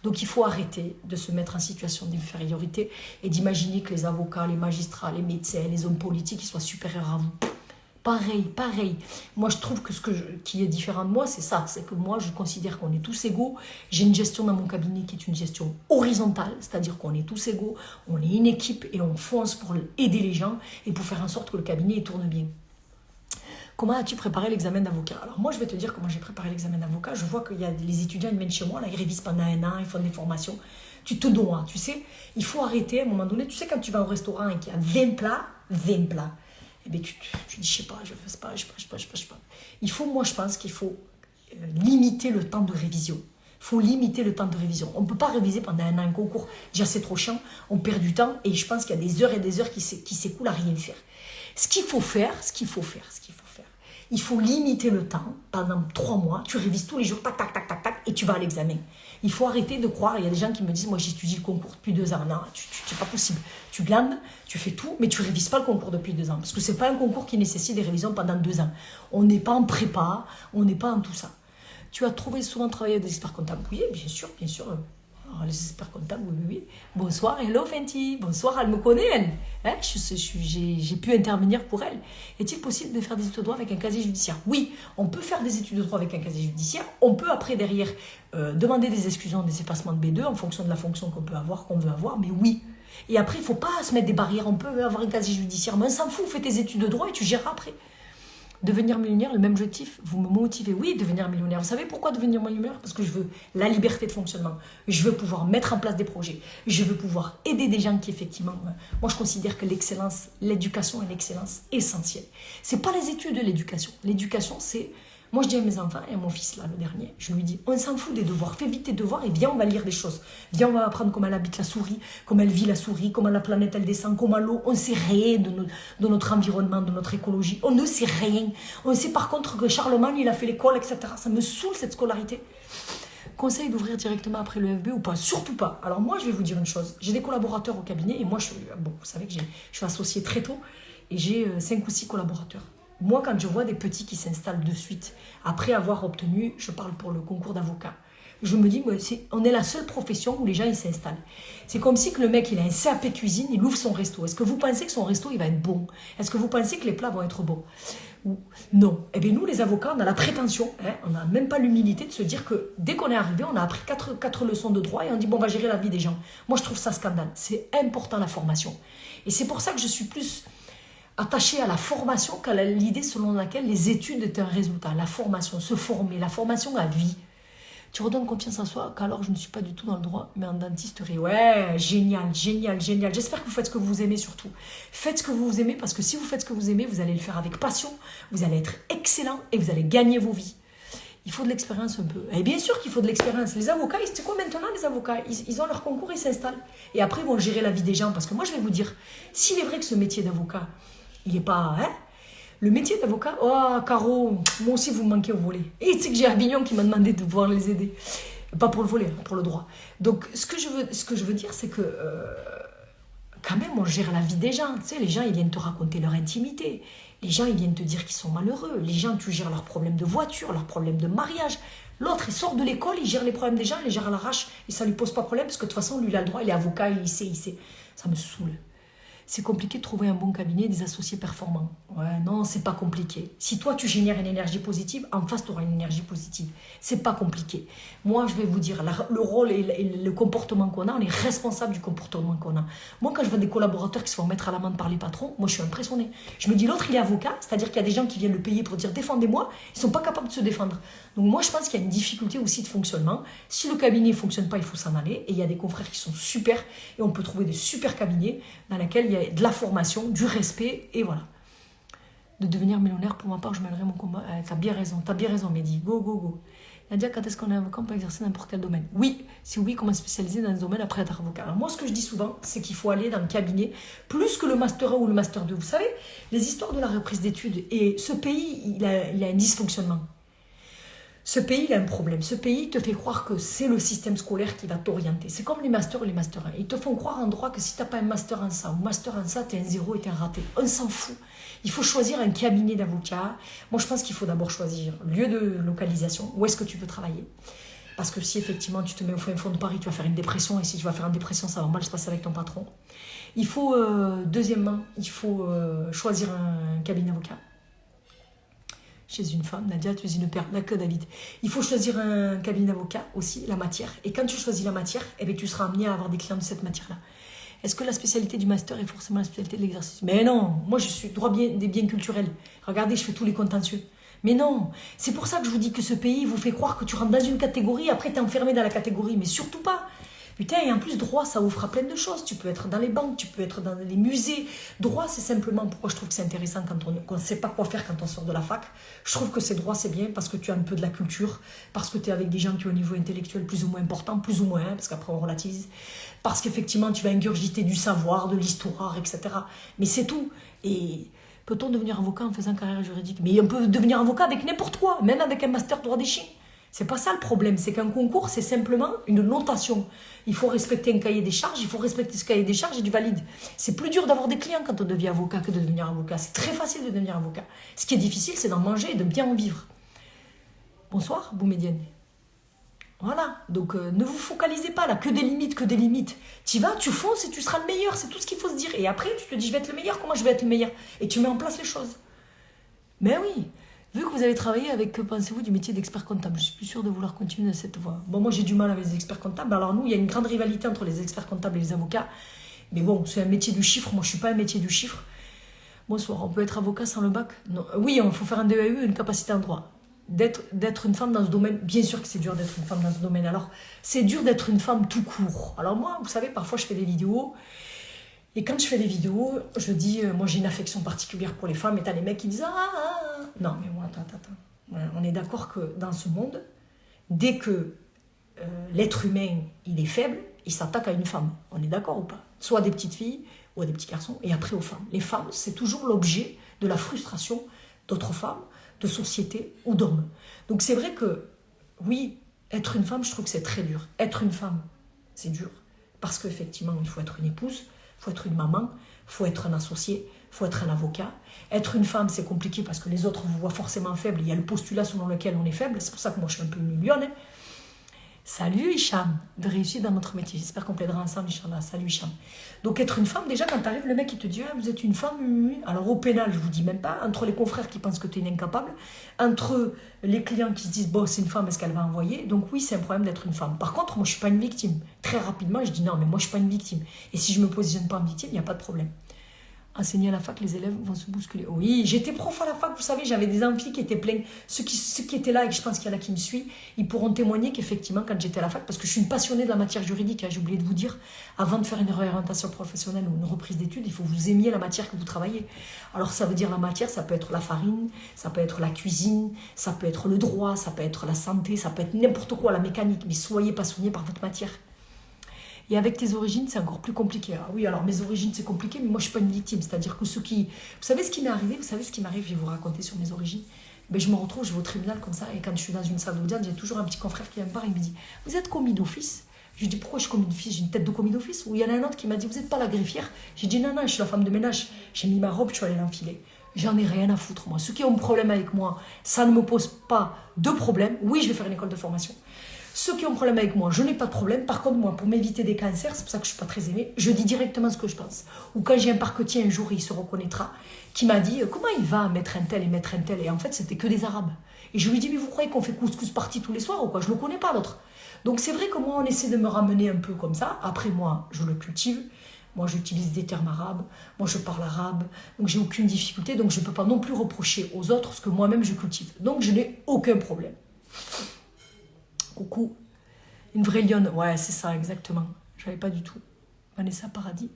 Donc, il faut arrêter de se mettre en situation d'infériorité et d'imaginer que les avocats, les magistrats, les médecins, les hommes politiques, ils soient supérieurs à vous. Pareil. Moi, je trouve que qui est différent de moi, c'est ça. C'est que moi, je considère qu'on est tous égaux. J'ai une gestion dans mon cabinet qui est une gestion horizontale, c'est-à-dire qu'on est tous égaux, on est une équipe et on fonce pour aider les gens et pour faire en sorte que le cabinet tourne bien. Comment as-tu préparé l'examen d'avocat? Alors moi, je vais te dire comment j'ai préparé l'examen d'avocat. Je vois qu'il y a les étudiants, ils viennent chez moi, là, ils révisent pendant 1 an, ils font des formations. Tu te dois, tu sais. Il faut arrêter à un moment donné. Tu sais, quand tu vas au restaurant et qu'il y a 20 plats, eh bien, tu dis, je sais pas, je fais pas. Moi, je pense qu'il faut limiter le temps de révision. Il faut limiter le temps de révision. On ne peut pas réviser pendant 1 an un concours. Déjà, c'est trop chiant. On perd du temps et je pense qu'il y a des heures et des heures qui s'écoulent à rien faire. Ce qu'il faut faire, il faut limiter le temps pendant 3 mois. Tu révises tous les jours, tac, et tu vas à l'examen. Il faut arrêter de croire. Il y a des gens qui me disent, moi j'étudie le concours depuis 2 ans. Non, c'est pas possible. Tu glandes, tu fais tout, mais tu révises pas le concours depuis 2 ans. Parce que c'est pas un concours qui nécessite des révisions pendant 2 ans. On n'est pas en prépa, on n'est pas en tout ça. Tu as souvent travaillé avec des experts comptables? Oui, bien sûr. Alors, les experts comptables, oui. Bonsoir, hello Fenty. Bonsoir, elle me connaît, elle. Hein, j'ai pu intervenir pour elle. Est-il possible de faire des études de droit avec un casier judiciaire? Oui, on peut faire des études de droit avec un casier judiciaire. On peut après, derrière, demander des exclusions, des effacements de B2 en fonction de la fonction qu'on veut avoir, mais oui. Et après, il ne faut pas se mettre des barrières. On peut avoir un casier judiciaire, mais on s'en fout. Fais tes études de droit et tu géreras après. Devenir millionnaire, le même objectif, vous me motivez. Oui, devenir millionnaire. Vous savez pourquoi devenir millionnaire? Parce que je veux la liberté de fonctionnement. Je veux pouvoir mettre en place des projets. Je veux pouvoir aider des gens qui, effectivement... Moi, je considère que l'excellence, l'éducation est l'excellence essentielle. Ce n'est pas les études de l'éducation. L'éducation, c'est... Moi, je dis à mes enfants, et à mon fils, là, le dernier, je lui dis, on s'en fout des devoirs. Fais vite tes devoirs et viens, on va lire des choses. Viens, on va apprendre comment elle habite la souris, comment elle vit la souris, comment la planète, elle descend, comment l'eau. On ne sait rien de notre environnement, de notre écologie. On ne sait rien. On sait par contre que Charlemagne, il a fait l'école, etc. Ça me saoule, cette scolarité. Conseil d'ouvrir directement après le FB ou pas? Surtout pas. Alors moi, je vais vous dire une chose. J'ai des collaborateurs au cabinet et moi, vous savez que je suis associée très tôt et j'ai 5 ou 6 collaborateurs. Moi, quand je vois des petits qui s'installent de suite, après avoir obtenu, je parle pour le concours d'avocat, je me dis, on est la seule profession où les gens ils s'installent. C'est comme si que le mec, il a un CAP cuisine, il ouvre son resto. Est-ce que vous pensez que son resto, il va être bon? Est-ce que vous pensez que les plats vont être bons? Non. Eh bien, nous, les avocats, on a la prétention, on n'a même pas l'humilité de se dire que dès qu'on est arrivé, on a appris 4 leçons de droit et on dit, bon, on va gérer la vie des gens. Moi, je trouve ça scandale. C'est important, la formation. Et c'est pour ça que je suis plus... attaché à la formation qu'à l'idée selon laquelle les études est un résultat. La formation, se former, la formation à vie. Tu redonnes confiance en soi qu'alors je ne suis pas du tout dans le droit, mais en dentisterie. Ouais, génial. J'espère que vous faites ce que vous aimez surtout. Faites ce que vous aimez parce que si vous faites ce que vous aimez, vous allez le faire avec passion, vous allez être excellent et vous allez gagner vos vies. Il faut de l'expérience un peu. Et bien sûr qu'il faut de l'expérience. Les avocats, c'est quoi maintenant les avocats? Ils ont leur concours, ils s'installent. Et après, ils vont gérer la vie des gens. Parce que moi, je vais vous dire, s'il est vrai que ce métier d'avocat, il n'est pas... Le métier d'avocat, oh, Caro, moi aussi, vous me manquez au volet. Et tu sais que j'ai Avignon qui m'a demandé de pouvoir les aider. Pas pour le volet, pour le droit. Donc, ce que je veux dire, c'est que... quand même, on gère la vie des gens. Tu sais, les gens, ils viennent te raconter leur intimité. Les gens, ils viennent te dire qu'ils sont malheureux. Les gens, tu gères leurs problèmes de voiture, leurs problèmes de mariage. L'autre, il sort de l'école, il gère les problèmes des gens, il les gère à l'arrache. Et ça ne lui pose pas de problème parce que de toute façon, lui, il a le droit, il est avocat, il sait. Ça me saoule. c'est compliqué de trouver un bon cabinet et des associés performants. Ouais, non, c'est pas compliqué. Si toi, tu génères une énergie positive, en face, tu auras une énergie positive. C'est pas compliqué. Moi, je vais vous dire, le rôle et le comportement qu'on a, on est responsable du comportement qu'on a. Moi, quand je vois des collaborateurs qui se font mettre à l'amende par les patrons, moi, je suis impressionnée. Je me dis, l'autre, il est avocat, c'est-à-dire qu'il y a des gens qui viennent le payer pour dire, défendez-moi, ils sont pas capables de se défendre. Donc, moi, je pense qu'il y a une difficulté aussi de fonctionnement. Si le cabinet ne fonctionne pas, il faut s'en aller. Et il y a des confrères qui sont super, et on peut trouver des super cabinets dans lesquels il y a de la formation, du respect, et voilà. De devenir millionnaire, pour ma part, je mènerai mon combat. T'as bien raison, Mehdi. Go, go, go. Nadia, quand est-ce qu'on est avocat, on peut exercer n'importe quel domaine? Oui, si oui, comment spécialiser dans un domaine après être avocat? Alors moi, ce que je dis souvent, c'est qu'il faut aller dans le cabinet, plus que le Master 1 ou le Master 2. Vous savez, les histoires de la reprise d'études, et ce pays, il a un dysfonctionnement. Ce pays, il a un problème. Ce pays te fait croire que c'est le système scolaire qui va t'orienter. C'est comme les masters et les masters 1. Ils te font croire en droit que si tu n'as pas un master en ça ou master en ça, tu es un zéro et tu es un raté. On s'en fout. Il faut choisir un cabinet d'avocat. Moi, je pense qu'il faut d'abord choisir lieu de localisation. Où est-ce que tu peux travailler? Parce que si effectivement tu te mets au fin fond de Paris, tu vas faire une dépression. Et si tu vas faire une dépression, ça va mal se passer avec ton patron. Il faut, deuxièmement, il faut choisir un cabinet d'avocat. Chez une femme, Nadia, tu es une perle, là que David. Il faut choisir un cabinet d'avocat aussi, la matière. Et quand tu choisis la matière, eh bien, tu seras amené à avoir des clients de cette matière-là. Est-ce que la spécialité du master est forcément la spécialité de l'exercice? Mais non, moi je suis droit des biens culturels. Regardez, je fais tous les contentieux. Mais non, c'est pour ça que je vous dis que ce pays vous fait croire que tu rentres dans une catégorie, après tu es enfermé dans la catégorie. Mais surtout pas. Putain, et en plus, droit, ça offre à plein de choses. Tu peux être dans les banques, tu peux être dans les musées. Droit, c'est simplement pourquoi je trouve que c'est intéressant quand on ne sait pas quoi faire quand on sort de la fac. Je trouve que c'est droit, c'est bien parce que tu as un peu de la culture, parce que tu es avec des gens qui ont un niveau intellectuel plus ou moins important, plus ou moins, parce qu'après on relativise, parce qu'effectivement, tu vas ingurgiter du savoir, de l'histoire, etc. Mais c'est tout. Et peut-on devenir avocat en faisant carrière juridique? Mais on peut devenir avocat avec n'importe quoi, même avec un master droit des chiens. C'est pas ça le problème, c'est qu'un concours, c'est simplement une notation. Il faut respecter un cahier des charges, il faut respecter ce cahier des charges et du valide. C'est plus dur d'avoir des clients quand on devient avocat que de devenir avocat. C'est très facile de devenir avocat. Ce qui est difficile, c'est d'en manger et de bien en vivre. Bonsoir, Boumédienne. Voilà, donc ne vous focalisez pas là, que des limites, que des limites. Tu vas, tu fonces et tu seras le meilleur, c'est tout ce qu'il faut se dire. Et après, tu te dis, je vais être le meilleur, comment je vais être le meilleur? Et tu mets en place les choses. Mais oui. Vu que vous avez travaillé avec, que pensez-vous du métier d'expert comptable? Je suis plus sûre de vouloir continuer dans cette voie. Bon, moi j'ai du mal avec les experts comptables. Alors nous, il y a une grande rivalité entre les experts comptables et les avocats. Mais bon, c'est un métier du chiffre. Moi, je ne suis pas un métier du chiffre. Bonsoir, on peut être avocat sans le bac? Non. Oui, il faut faire un DEU, une capacité en droit. D'être une femme dans ce domaine, bien sûr que c'est dur d'être une femme dans ce domaine. Alors, c'est dur d'être une femme tout court. Alors moi, vous savez, parfois je fais des vidéos. Et quand je fais des vidéos, je dis, moi j'ai une affection particulière pour les femmes, et t'as les mecs qui disent, non, mais moi, attends. On est d'accord que dans ce monde, dès que l'être humain, il est faible, il s'attaque à une femme. On est d'accord ou pas? Soit à des petites filles, ou à des petits garçons, et après aux femmes. Les femmes, c'est toujours l'objet de la frustration d'autres femmes, de société ou d'hommes. Donc c'est vrai que, oui, être une femme, je trouve que c'est très dur. Être une femme, c'est dur. Parce qu'effectivement, il faut être une épouse, il faut être une maman, il faut être un associé, il faut être un avocat. Être une femme, c'est compliqué parce que les autres vous voient forcément faible. Il y a le postulat selon lequel on est faible. C'est pour ça que moi, je suis un peu une lionne. Hein. Salut Hicham, de réussir dans notre métier. J'espère qu'on plaidera ensemble, Inch'Allah. Salut Hicham. Donc être une femme, déjà quand tu arrives, le mec il te dit vous êtes une femme. Alors au pénal, je vous dis même pas, entre les confrères qui pensent que tu es une incapable, entre les clients qui se disent bon c'est une femme, est-ce qu'elle va envoyer? Donc oui, c'est un problème d'être une femme. Par contre, moi je suis pas une victime. Très rapidement, je dis non, mais moi je suis pas une victime. Et si je me positionne pas en victime, il n'y a pas de problème. Enseigner à la fac, les élèves vont se bousculer. Oui, j'étais prof à la fac, vous savez, j'avais des amphis qui étaient pleins. Ceux qui étaient là, et je pense qu'il y en a qui me suivent, ils pourront témoigner qu'effectivement, quand j'étais à la fac, parce que je suis une passionnée de la matière juridique, hein, j'ai oublié de vous dire, avant de faire une réorientation professionnelle ou une reprise d'études, il faut que vous aimiez la matière que vous travaillez. Alors ça veut dire la matière, ça peut être la farine, ça peut être la cuisine, ça peut être le droit, ça peut être la santé, ça peut être n'importe quoi, la mécanique, mais soyez passionné par votre matière. Et avec tes origines, c'est encore plus compliqué. Ah oui, alors mes origines, c'est compliqué, mais moi, je ne suis pas une victime. C'est-à-dire que ceux qui... Vous savez ce qui m'est arrivé? Vous savez ce qui m'arrive? Je vais vous raconter sur mes origines. Ben, je me retrouve, je vais au tribunal comme ça, et quand je suis dans une salle d'audience, j'ai toujours un petit confrère qui vient me voir, il me dit « Vous êtes commis d'office ?» Je lui dis « Pourquoi je suis commis d'office? J'ai une tête de commis d'office ?» Ou il y en a un autre qui m'a dit « Vous n'êtes pas la greffière ?» J'ai dit « Non, je suis la femme de ménage. » J'ai mis ma robe, je suis allée l'enfiler. J'en ai rien à foutre, moi. Ceux qui ont un problème avec moi, ça ne me pose pas de problème. Oui, je vais faire une école de formation. Ceux qui ont un problème avec moi, je n'ai pas de problème. Par contre, moi, pour m'éviter des cancers, c'est pour ça que je ne suis pas très aimée, je dis directement ce que je pense. Ou quand j'ai un parquetier un jour, il se reconnaîtra, qui m'a dit comment il va mettre un tel et mettre un tel. Et en fait, c'était que des Arabes. Et je lui dis, mais vous croyez qu'on fait couscous party tous les soirs ou quoi? Je ne le connais pas l'autre. Donc c'est vrai que moi, on essaie de me ramener un peu comme ça. Après, moi, je le cultive. Moi, j'utilise des termes arabes. Moi, je parle arabe. Donc, j'ai aucune difficulté. Donc, je ne peux pas non plus reprocher aux autres ce que moi-même, je cultive. Donc, je n'ai aucun problème. Coucou. Une vraie lionne. Ouais, c'est ça, exactement. Je ne savais pas du tout. Vanessa Paradis.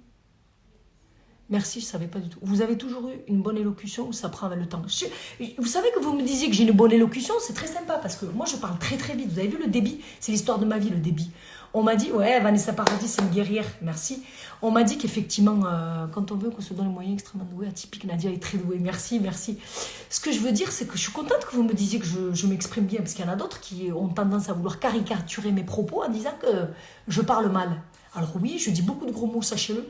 Merci, je ne savais pas du tout. Vous avez toujours eu une bonne élocution ou ça prend avec le temps? Vous savez que vous me disiez que j'ai une bonne élocution, c'est très sympa parce que moi, je parle très très vite. Vous avez vu le débit? C'est l'histoire de ma vie, le débit. On m'a dit, ouais, Vanessa Paradis, c'est une guerrière, merci. On m'a dit qu'effectivement, quand on veut qu'on se donne les moyens extrêmement doués, atypique, Nadia est très douée, merci, merci. Ce que je veux dire, c'est que je suis contente que vous me disiez que je m'exprime bien, parce qu'il y en a d'autres qui ont tendance à vouloir caricaturer mes propos en disant que je parle mal. Alors oui, je dis beaucoup de gros mots, sachez-le.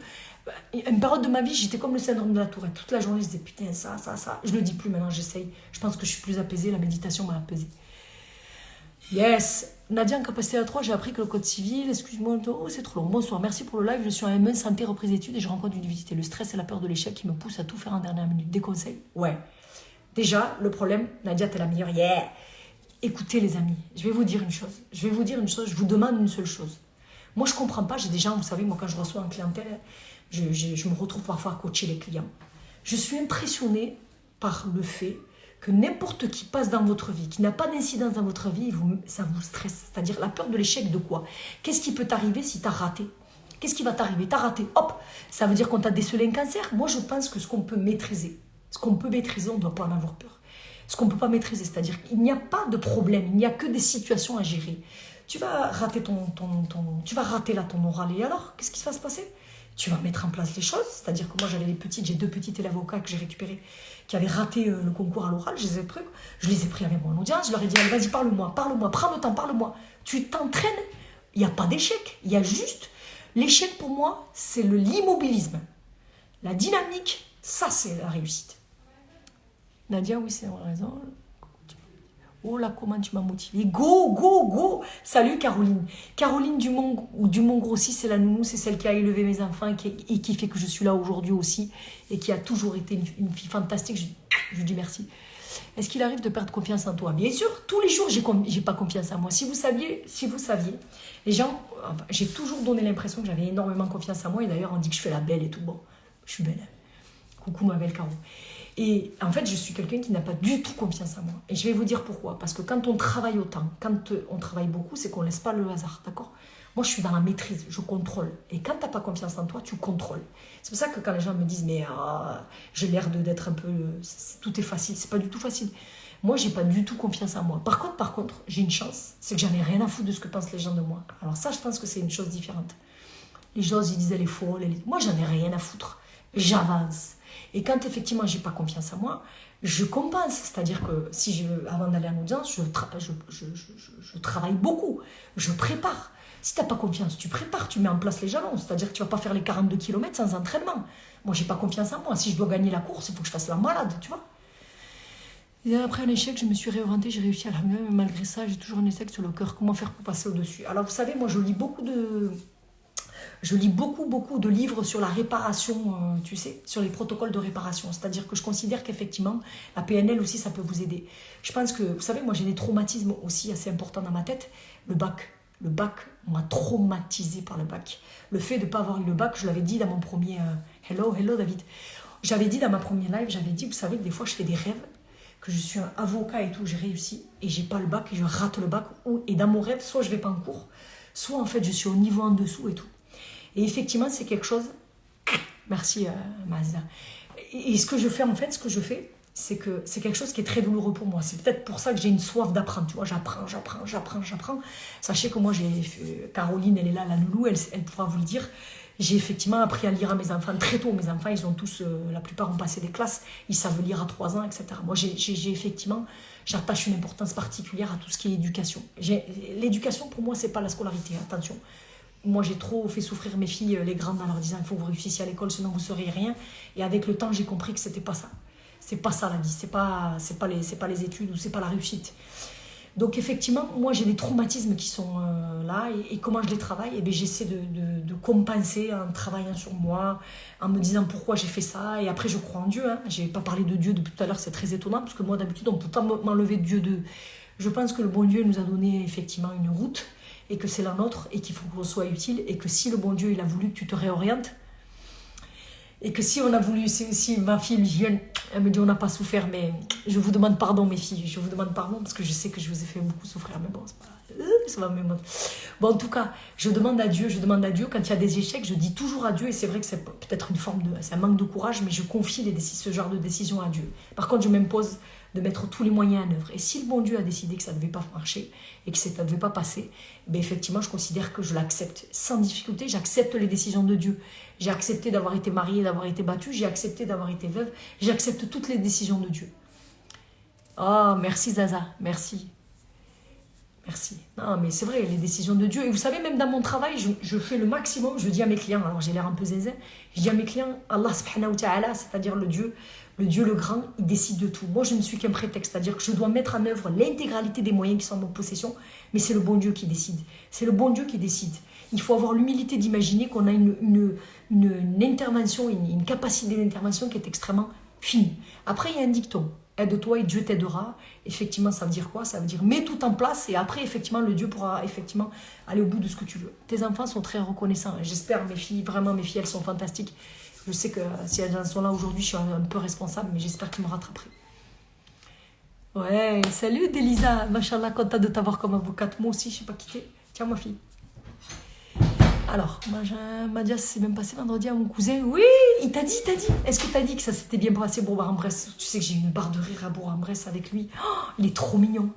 Une période de ma vie, j'étais comme le syndrome de la tourette. Toute la journée, je disais, putain, ça. Je ne le dis plus maintenant, j'essaye. Je pense que je suis plus apaisée, la méditation m'a apaisée. Yes. Nadia, en capacité à 3, j'ai appris que le code civil, excuse-moi, oh, c'est trop long. Bonsoir, merci pour le live. Je suis en M1 santé, reprise d'études et je rencontre une difficulté. Le stress et la peur de l'échec qui me poussent à tout faire en dernière minute. Des conseils? Ouais. Déjà, le problème, Nadia, t'es la meilleure. Yeah. Écoutez, les amis, je vais vous dire une chose. Je vous demande une seule chose. Moi, je ne comprends pas. J'ai des gens, vous savez, moi, quand je reçois en clientèle, je me retrouve parfois à coacher les clients. Je suis impressionnée par le fait que n'importe qui passe dans votre vie, qui n'a pas d'incidence dans votre vie, ça vous stresse. C'est-à-dire la peur de l'échec de quoi? Qu'est-ce qui peut t'arriver si tu as raté? Qu'est-ce qui va t'arriver? Tu as raté, hop, ça veut dire qu'on t'a décelé un cancer? Moi, je pense que ce qu'on peut maîtriser, on ne doit pas en avoir peur. Ce qu'on ne peut pas maîtriser, c'est-à-dire qu'il n'y a pas de problème, il n'y a que des situations à gérer. Tu vas rater tu vas rater là ton oral et alors, qu'est-ce qui va se passer? Tu vas mettre en place les choses, c'est-à-dire que moi j'ai 2 petites élèves avocats que j'ai récupérées qui avaient raté le concours à l'oral, je les ai pris avec moi en audience, je leur ai dit, allez, vas-y, parle-moi, prends le temps, parle-moi. Tu t'entraînes, il n'y a pas d'échec, il y a juste, l'échec pour moi, c'est l'immobilisme. La dynamique, ça c'est la réussite. Nadia, oui, c'est raison. Oh là, comment tu m'as motivée. Go. Salut Caroline. Caroline Dumont-Grossi, c'est la nounou, c'est celle qui a élevé mes enfants et qui fait que je suis là aujourd'hui aussi et qui a toujours été une fille fantastique. Je lui dis merci. Est-ce qu'il arrive de perdre confiance en toi? Bien sûr, tous les jours, j'ai pas confiance en moi. Si vous saviez, les gens, enfin, j'ai toujours donné l'impression que j'avais énormément confiance en moi et d'ailleurs, on dit que je fais la belle et tout. Bon, je suis belle. Coucou ma belle Caro. Et en fait, je suis quelqu'un qui n'a pas du tout confiance en moi. Et je vais vous dire pourquoi. Parce que quand on travaille autant, quand on travaille beaucoup, c'est qu'on ne laisse pas le hasard, d'accord? Moi, je suis dans la maîtrise, je contrôle. Et quand tu n'as pas confiance en toi, tu contrôles. C'est pour ça que quand les gens me disent, mais j'ai l'air d'être un peu... tout est facile. C'est pas du tout facile. Moi, j'ai pas du tout confiance en moi. Par contre, j'ai une chance, c'est que j'en ai rien à foutre de ce que pensent les gens de moi. Alors ça, je pense que c'est une chose différente. Les gens, ils disent, elle est folle. Moi, j'en ai rien à foutre. J'avance. Et quand effectivement j'ai pas confiance en moi, je compense. C'est-à-dire que avant d'aller en audience, je travaille beaucoup, je prépare. Si tu n'as pas confiance, tu prépares, tu mets en place les jalons. C'est-à-dire que tu ne vas pas faire les 42 km sans entraînement. Moi, j'ai pas confiance en moi. Si je dois gagner la course, il faut que je fasse la malade, tu vois. Et après un échec, je me suis réorientée, j'ai réussi à la mieux, mais malgré ça, j'ai toujours un échec sur le cœur. Comment faire pour passer au-dessus? Alors, vous savez, moi, je lis beaucoup de livres sur la réparation, tu sais, sur les protocoles de réparation. C'est-à-dire que je considère qu'effectivement, la PNL aussi, ça peut vous aider. Je pense que, vous savez, moi, j'ai des traumatismes aussi assez importants dans ma tête. Le bac, m'a traumatisé par le bac. Le fait de ne pas avoir eu le bac, je l'avais dit dans mon premier... Hello David. J'avais dit dans ma première live, vous savez que des fois, je fais des rêves, que je suis un avocat et tout, j'ai réussi, et j'ai pas le bac, et je rate le bac. Et dans mon rêve, soit je vais pas en cours, soit en fait, je suis au niveau en dessous et tout. Et effectivement, c'est quelque chose... Merci, Mazda. Et ce que je fais, c'est que c'est quelque chose qui est très douloureux pour moi. C'est peut-être pour ça que j'ai une soif d'apprendre. Tu vois, j'apprends. Sachez que moi, Caroline, elle est là, la loulou, elle pourra vous le dire. J'ai effectivement appris à lire à mes enfants très tôt. Mes enfants, ils ont tous, la plupart ont passé des classes. Ils savent lire à 3 ans, etc. Moi, effectivement, j'attache une importance particulière à tout ce qui est éducation. L'éducation, pour moi, c'est pas la scolarité, attention. Moi, j'ai trop fait souffrir mes filles, les grandes, en leur disant il faut que vous réussissiez à l'école, sinon vous ne serez rien. Et avec le temps, j'ai compris que c'était pas ça. C'est pas ça la vie. C'est pas les études ou c'est pas la réussite. Donc effectivement, moi j'ai des traumatismes qui sont là et comment je les travaille, eh bien, j'essaie de compenser en travaillant sur moi, en me disant pourquoi j'ai fait ça et après je crois en Dieu. Hein. J'ai pas parlé de Dieu depuis tout à l'heure, c'est très étonnant parce que moi d'habitude on peut pas m'enlever Dieu de... Je pense que le bon Dieu nous a donné effectivement une route et que c'est la nôtre et qu'il faut qu'on soit utile et que si le bon Dieu il a voulu que tu te réorientes, et que si on a voulu, si ma fille Ligienne, elle me dit on n'a pas souffert, mais je vous demande pardon mes filles, je vous demande pardon parce que je sais que je vous ai fait beaucoup souffrir, mais bon, c'est pas... Ça va, mais bon. Bon, en tout cas, je demande à Dieu, quand il y a des échecs, je dis toujours à Dieu, et c'est vrai que c'est peut-être une forme de... c'est un manque de courage, mais je confie ce genre de décision à Dieu. Par contre, je m'impose de mettre tous les moyens en œuvre. Et si le bon Dieu a décidé que ça ne devait pas marcher et que ça ne devait pas passer, ben effectivement, je considère que je l'accepte. Sans difficulté, j'accepte les décisions de Dieu. J'ai accepté d'avoir été mariée, d'avoir été battue, j'ai accepté d'avoir été veuve, j'accepte toutes les décisions de Dieu. Oh, merci Zaza, merci. Merci. Non, mais c'est vrai, les décisions de Dieu. Et vous savez, même dans mon travail, je fais le maximum. Je dis à mes clients, alors j'ai l'air un peu zézé, je dis à mes clients, Allah subhanahu wa ta'ala, c'est-à-dire le Dieu le grand, il décide de tout. Moi, je ne suis qu'un prétexte, c'est-à-dire que je dois mettre en œuvre l'intégralité des moyens qui sont en mon possession, mais c'est le bon Dieu qui décide. C'est le bon Dieu qui décide. Il faut avoir l'humilité d'imaginer qu'on a une intervention, une capacité d'intervention qui est extrêmement fine. Après, il y a un dicton. Aide-toi et Dieu t'aidera. Effectivement, ça veut dire quoi? Ça veut dire mets tout en place et après, effectivement, le Dieu pourra effectivement aller au bout de ce que tu veux. Tes enfants sont très reconnaissants. J'espère, mes filles, vraiment, mes filles, elles sont fantastiques. Je sais que si elles sont là aujourd'hui, je suis un peu responsable, mais j'espère qu'ils me rattraperont. Ouais, salut Delisa. Machallah, contente de t'avoir comme avocate. Moi aussi, je ne sais pas qui t'es. Tiens, ma fille. Alors, Madia, ça s'est même passé vendredi à mon cousin. Oui, il t'a dit. Est-ce que t'as dit que ça s'était bien passé pour Bourg-en-Bresse? Tu sais que j'ai eu une barre de rire à Bourg-en-Bresse avec lui. Oh, il est trop mignon.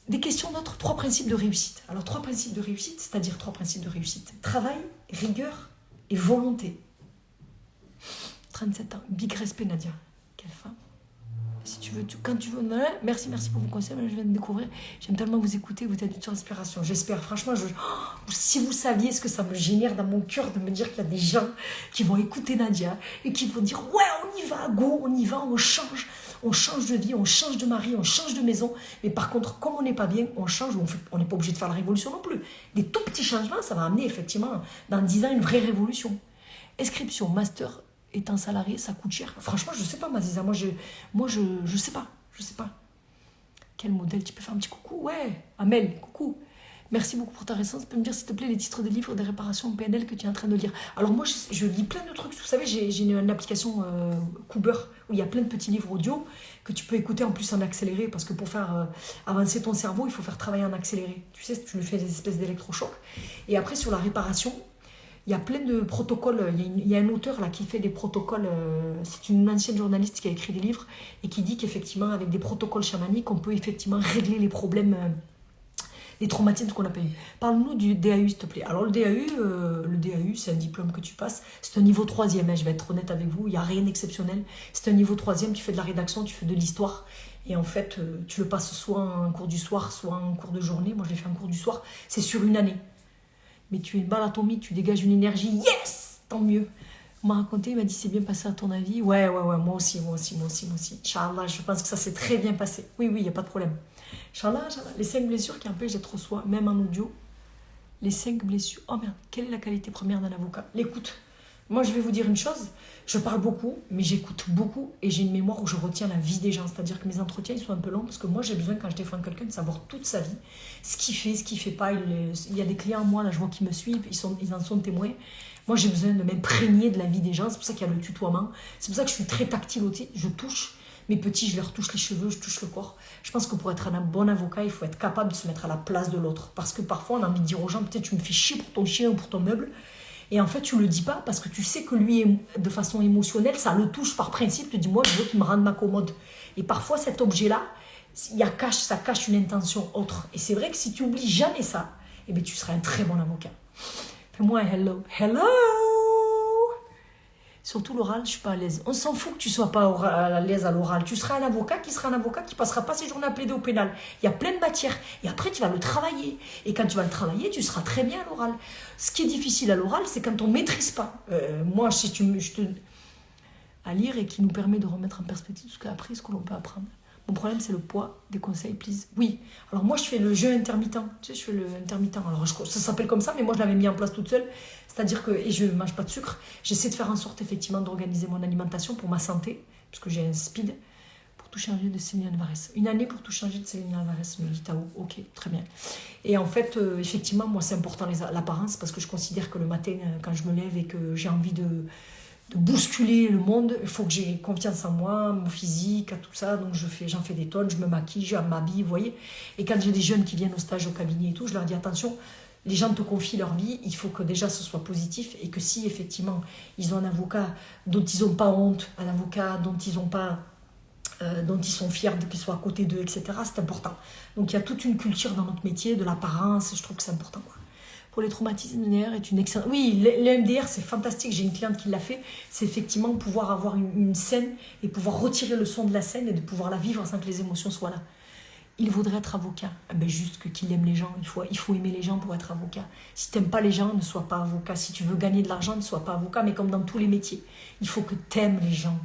Des questions d'autres, 3 principes de réussite. Alors, 3 principes de réussite, c'est-à-dire 3 principes de réussite. Travail, rigueur et volonté. 37 ans. Big respect, Nadia. Quelle femme. Si tu veux, quand tu veux. Merci pour vos conseils. Je viens de découvrir. J'aime tellement vous écouter. Vous êtes une inspiration. J'espère. Franchement, si vous saviez ce que ça me génère dans mon cœur de me dire qu'il y a des gens qui vont écouter Nadia et qui vont dire ouais, on y va, go, on y va, on change. On change de vie, on change de mari, on change de maison. Mais par contre, comme on n'est pas bien, on change. On n'est pas obligé de faire la révolution non plus. Des tout petits changements, ça va amener effectivement dans 10 ans une vraie révolution. Inscription, master. Étant salarié, ça coûte cher. Franchement, je sais pas, Maziza. Moi, je sais pas. Je sais pas. Quel modèle? Tu peux faire un petit coucou? Ouais, Amel, coucou. Merci beaucoup pour ta réponse. Tu peux me dire, s'il te plaît, les titres des livres des réparations PNL que tu es en train de lire? Alors moi, je lis plein de trucs. Vous savez, j'ai une application Cooper où il y a plein de petits livres audio que tu peux écouter en plus en accéléré parce que pour faire avancer ton cerveau, il faut faire travailler en accéléré. Tu sais, tu le fais des espèces d'électrochocs. Et après, sur la réparation, il y a plein de protocoles. Il y a un auteur là qui fait des protocoles. C'est une ancienne journaliste qui a écrit des livres et qui dit qu'effectivement, avec des protocoles chamaniques, on peut effectivement régler les problèmes, les traumatismes qu'on a pas eu. Parle-nous du DAU, s'il te plaît. Alors, le DAU, c'est un diplôme que tu passes. C'est un niveau 3e, hein, je vais être honnête avec vous. Il n'y a rien d'exceptionnel. C'est un niveau 3e. Tu fais de la rédaction, tu fais de l'histoire. Et en fait, tu le passes soit en cours du soir, soit en cours de journée. Moi, je l'ai fait en cours du soir. C'est sur une année. Mais tu es une balle atomique, tu dégages une énergie, yes, tant mieux. On m'a raconté, il m'a dit, c'est bien passé à ton avis? Ouais, moi aussi. Inch'Allah, je pense que ça s'est très bien passé. Oui, il n'y a pas de problème. Inch'Allah, les 5 blessures qui empêchent d'être soi, même en audio. Les 5 blessures. Oh merde, quelle est la qualité première d'un avocat? L'écoute. Moi, je vais vous dire une chose, je parle beaucoup, mais j'écoute beaucoup et j'ai une mémoire où je retiens la vie des gens. C'est-à-dire que mes entretiens, ils sont un peu longs parce que moi, j'ai besoin, quand je téléphone quelqu'un, de savoir toute sa vie, ce qu'il fait pas. Il y a des clients, moi, là, je vois qui me suivent, ils en sont témoins. Moi, j'ai besoin de m'imprégner de la vie des gens. C'est pour ça qu'il y a le tutoiement. C'est pour ça que je suis très tactile aussi. Je touche mes petits, je leur touche les cheveux, je touche le corps. Je pense que pour être un bon avocat, il faut être capable de se mettre à la place de l'autre. Parce que parfois, on a envie de dire aux gens, peut-être tu me fais chier pour ton chien ou pour ton meuble. Et en fait, tu le dis pas parce que tu sais que lui, de façon émotionnelle, ça le touche par principe. Tu dis, moi, je veux qu'il me rende ma commode. Et parfois, cet objet-là, ça cache une intention autre. Et c'est vrai que si tu oublies jamais ça, eh bien, tu seras un très bon avocat. Fais-moi un hello. Hello! Surtout l'oral, je suis pas à l'aise. On s'en fout que tu sois pas à l'aise à l'oral. Tu seras un avocat qui passera pas ses journées à plaider au pénal. Il y a plein de matières. Et après, tu vas le travailler. Et quand tu vas le travailler, tu seras très bien à l'oral. Ce qui est difficile à l'oral, c'est quand on maîtrise pas. Moi, si à lire et qui nous permet de remettre en perspective ce qu'on a appris, ce que l'on peut apprendre. Mon problème, c'est le poids. Des conseils, please. Oui. Alors moi, je fais le jeûne intermittent. Tu sais, je fais le intermittent. Alors ça s'appelle comme ça, mais moi, je l'avais mis en place toute seule. C'est-à-dire que, et je ne mange pas de sucre, j'essaie de faire en sorte, effectivement, d'organiser mon alimentation pour ma santé, parce que j'ai un speed, pour tout changer de Céline Alvarez. Une année pour tout changer de Céline Alvarez, me dit Tao. Ok, très bien. Et en fait, effectivement, moi, c'est important l'apparence, parce que je considère que le matin, quand je me lève et que j'ai envie de bousculer le monde, il faut que j'ai confiance en moi, mon physique, à tout ça, donc j'en fais des tonnes, je me maquille, je m'habille, vous voyez. Et quand j'ai des jeunes qui viennent au stage, au cabinet et tout, je leur dis attention, les gens te confient leur vie, il faut que déjà ce soit positif et que si effectivement ils ont un avocat dont ils n'ont pas honte, un avocat dont ils ont pas, dont ils sont fiers qu'il soit à côté d'eux, etc., c'est important. Donc il y a toute une culture dans notre métier, de l'apparence, je trouve que c'est important, quoi. Pour les traumatismes, l'EMDR est une excellente... Oui, l'EMDR, c'est fantastique. J'ai une cliente qui l'a fait. C'est effectivement pouvoir avoir une scène et pouvoir retirer le son de la scène et de pouvoir la vivre sans que les émotions soient là. Il voudrait être avocat. Ben juste qu'il aime les gens. Il faut aimer les gens pour être avocat. Si tu n'aimes pas les gens, ne sois pas avocat. Si tu veux gagner de l'argent, ne sois pas avocat. Mais comme dans tous les métiers, il faut que tu aimes les gens.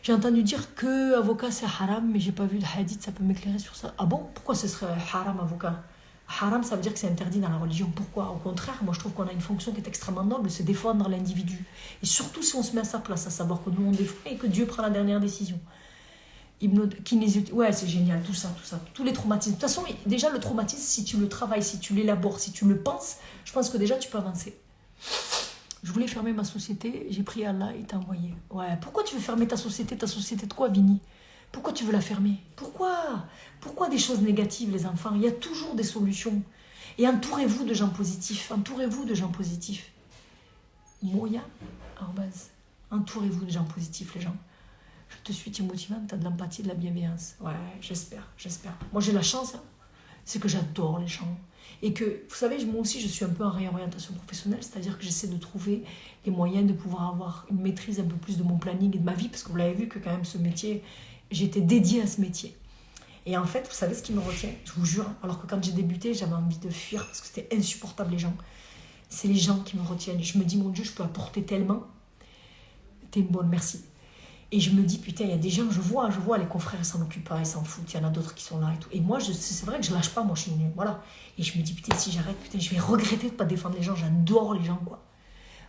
J'ai entendu dire que avocat, c'est haram, mais j'ai pas vu de hadith. Ça peut m'éclairer sur ça. Ah bon? Pourquoi ce serait haram, avocat? Haram, ça veut dire que c'est interdit dans la religion. Pourquoi? Au contraire, moi je trouve qu'on a une fonction qui est extrêmement noble, c'est défendre l'individu. Et surtout si on se met à sa place, à savoir que nous on défend et que Dieu prend la dernière décision. Ouais, c'est génial, tout ça. Tous les traumatismes. De toute façon, déjà le traumatisme, si tu le travailles, si tu l'élabores, si tu le penses, je pense que déjà tu peux avancer. Je voulais fermer ma société, j'ai prié Allah, il t'a envoyé. Ouais, pourquoi tu veux fermer ta société? Ta société de quoi, Vini? Pourquoi tu veux la fermer? Pourquoi des choses négatives, les enfants? Il y a toujours des solutions. Et entourez-vous de gens positifs. Moya, entourez-vous de gens positifs, les gens. Je te suis, tu es motivante, tu as de l'empathie, de la bienveillance. Ouais, j'espère. Moi, j'ai la chance, c'est que j'adore les gens. Et que, vous savez, moi aussi, je suis un peu en réorientation professionnelle, c'est-à-dire que j'essaie de trouver les moyens de pouvoir avoir une maîtrise un peu plus de mon planning et de ma vie, parce que vous l'avez vu que quand même ce métier... J'étais dédiée à ce métier. Et en fait, vous savez ce qui me retient? Je vous jure, alors que quand j'ai débuté, j'avais envie de fuir parce que c'était insupportable les gens. C'est les gens qui me retiennent. Je me dis, mon Dieu, je peux apporter tellement. T'es une bonne, merci. Et je me dis, putain, il y a des gens, je vois les confrères, ils s'en occupent pas, ils s'en foutent, il y en a d'autres qui sont là et tout. Et moi, c'est vrai que je lâche pas, moi, je suis une... Voilà. Et je me dis, putain, si j'arrête, putain, je vais regretter de pas défendre les gens. J'adore les gens, quoi.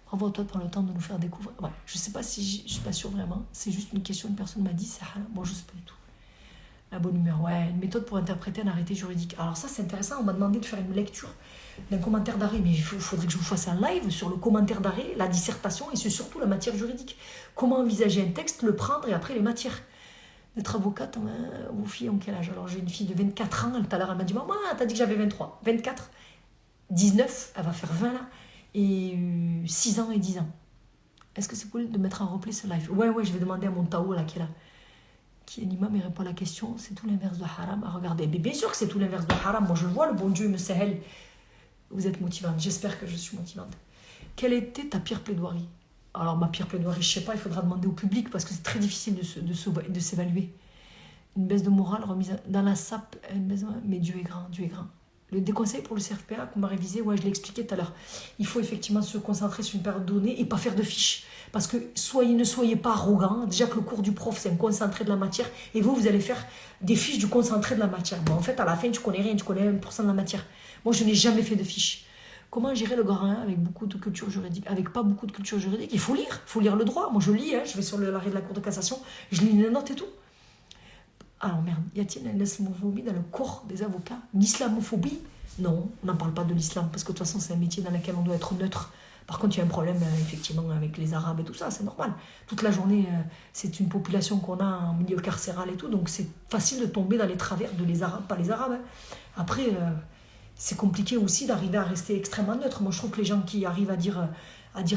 Bravo à toi de prendre le temps de nous faire découvrir. Ouais, je sais pas si je suis pas sûre vraiment. C'est juste une question, une personne m'a dit, c'est halal. Bon, je sais pas du tout. La bonne humeur, ouais. Une méthode pour interpréter un arrêté juridique. Alors ça, c'est intéressant. On m'a demandé de faire une lecture d'un commentaire d'arrêt. Mais il faudrait que je vous fasse un live sur le commentaire d'arrêt, la dissertation et c'est surtout la matière juridique. Comment envisager un texte, le prendre et après les matières. D'être avocate, vos filles ont quel âge? Alors j'ai une fille de 24 ans. Tout à l'heure, elle m'a dit, maman, t'as dit que j'avais 23. 24, 19, elle va faire 20 là. Et 6 ans et 10 ans. Est-ce que c'est cool de mettre en replay ce live? Ouais, je vais demander à mon Tao là qui est là. Qui est l'imam, il répond à la question. C'est tout l'inverse de haram à regarder. Mais bien sûr que c'est tout l'inverse de haram. Moi je le vois, le bon Dieu me sahel. Vous êtes motivante. J'espère que je suis motivante. Quelle était ta pire plaidoirie? Alors ma pire plaidoirie, je sais pas, il faudra demander au public parce que c'est très difficile de s'évaluer. Une baisse de morale remise dans la sape. Mais Dieu est grand, Dieu est grand. Des conseils pour le CRFPA qu'on m'a révisé, ouais, je l'ai expliqué tout à l'heure. Il faut effectivement se concentrer sur une période donnée et pas faire de fiches. Parce que ne soyez pas arrogants. Déjà que le cours du prof, c'est un concentré de la matière. Et vous allez faire des fiches du concentré de la matière. Bon, en fait, à la fin, tu connais rien, tu connais 1% de la matière. Moi, je n'ai jamais fait de fiches. Comment gérer le grand 1 avec beaucoup de culture juridique? Avec pas beaucoup de culture juridique, il faut lire le droit. Moi, je lis, je vais sur l'arrêt de la Cour de cassation, je lis les notes et tout. Alors merde, y a-t-il une islamophobie dans le corps des avocats? L'islamophobie? Non, on n'en parle pas de l'islam, parce que de toute façon c'est un métier dans lequel on doit être neutre. Par contre, il y a un problème effectivement avec les Arabes et tout ça, c'est normal. Toute la journée, c'est une population qu'on a en milieu carcéral et tout, donc c'est facile de tomber dans les travers de les Arabes, pas les Arabes. Après, c'est compliqué aussi d'arriver à rester extrêmement neutre. Moi, je trouve que les gens qui arrivent à dire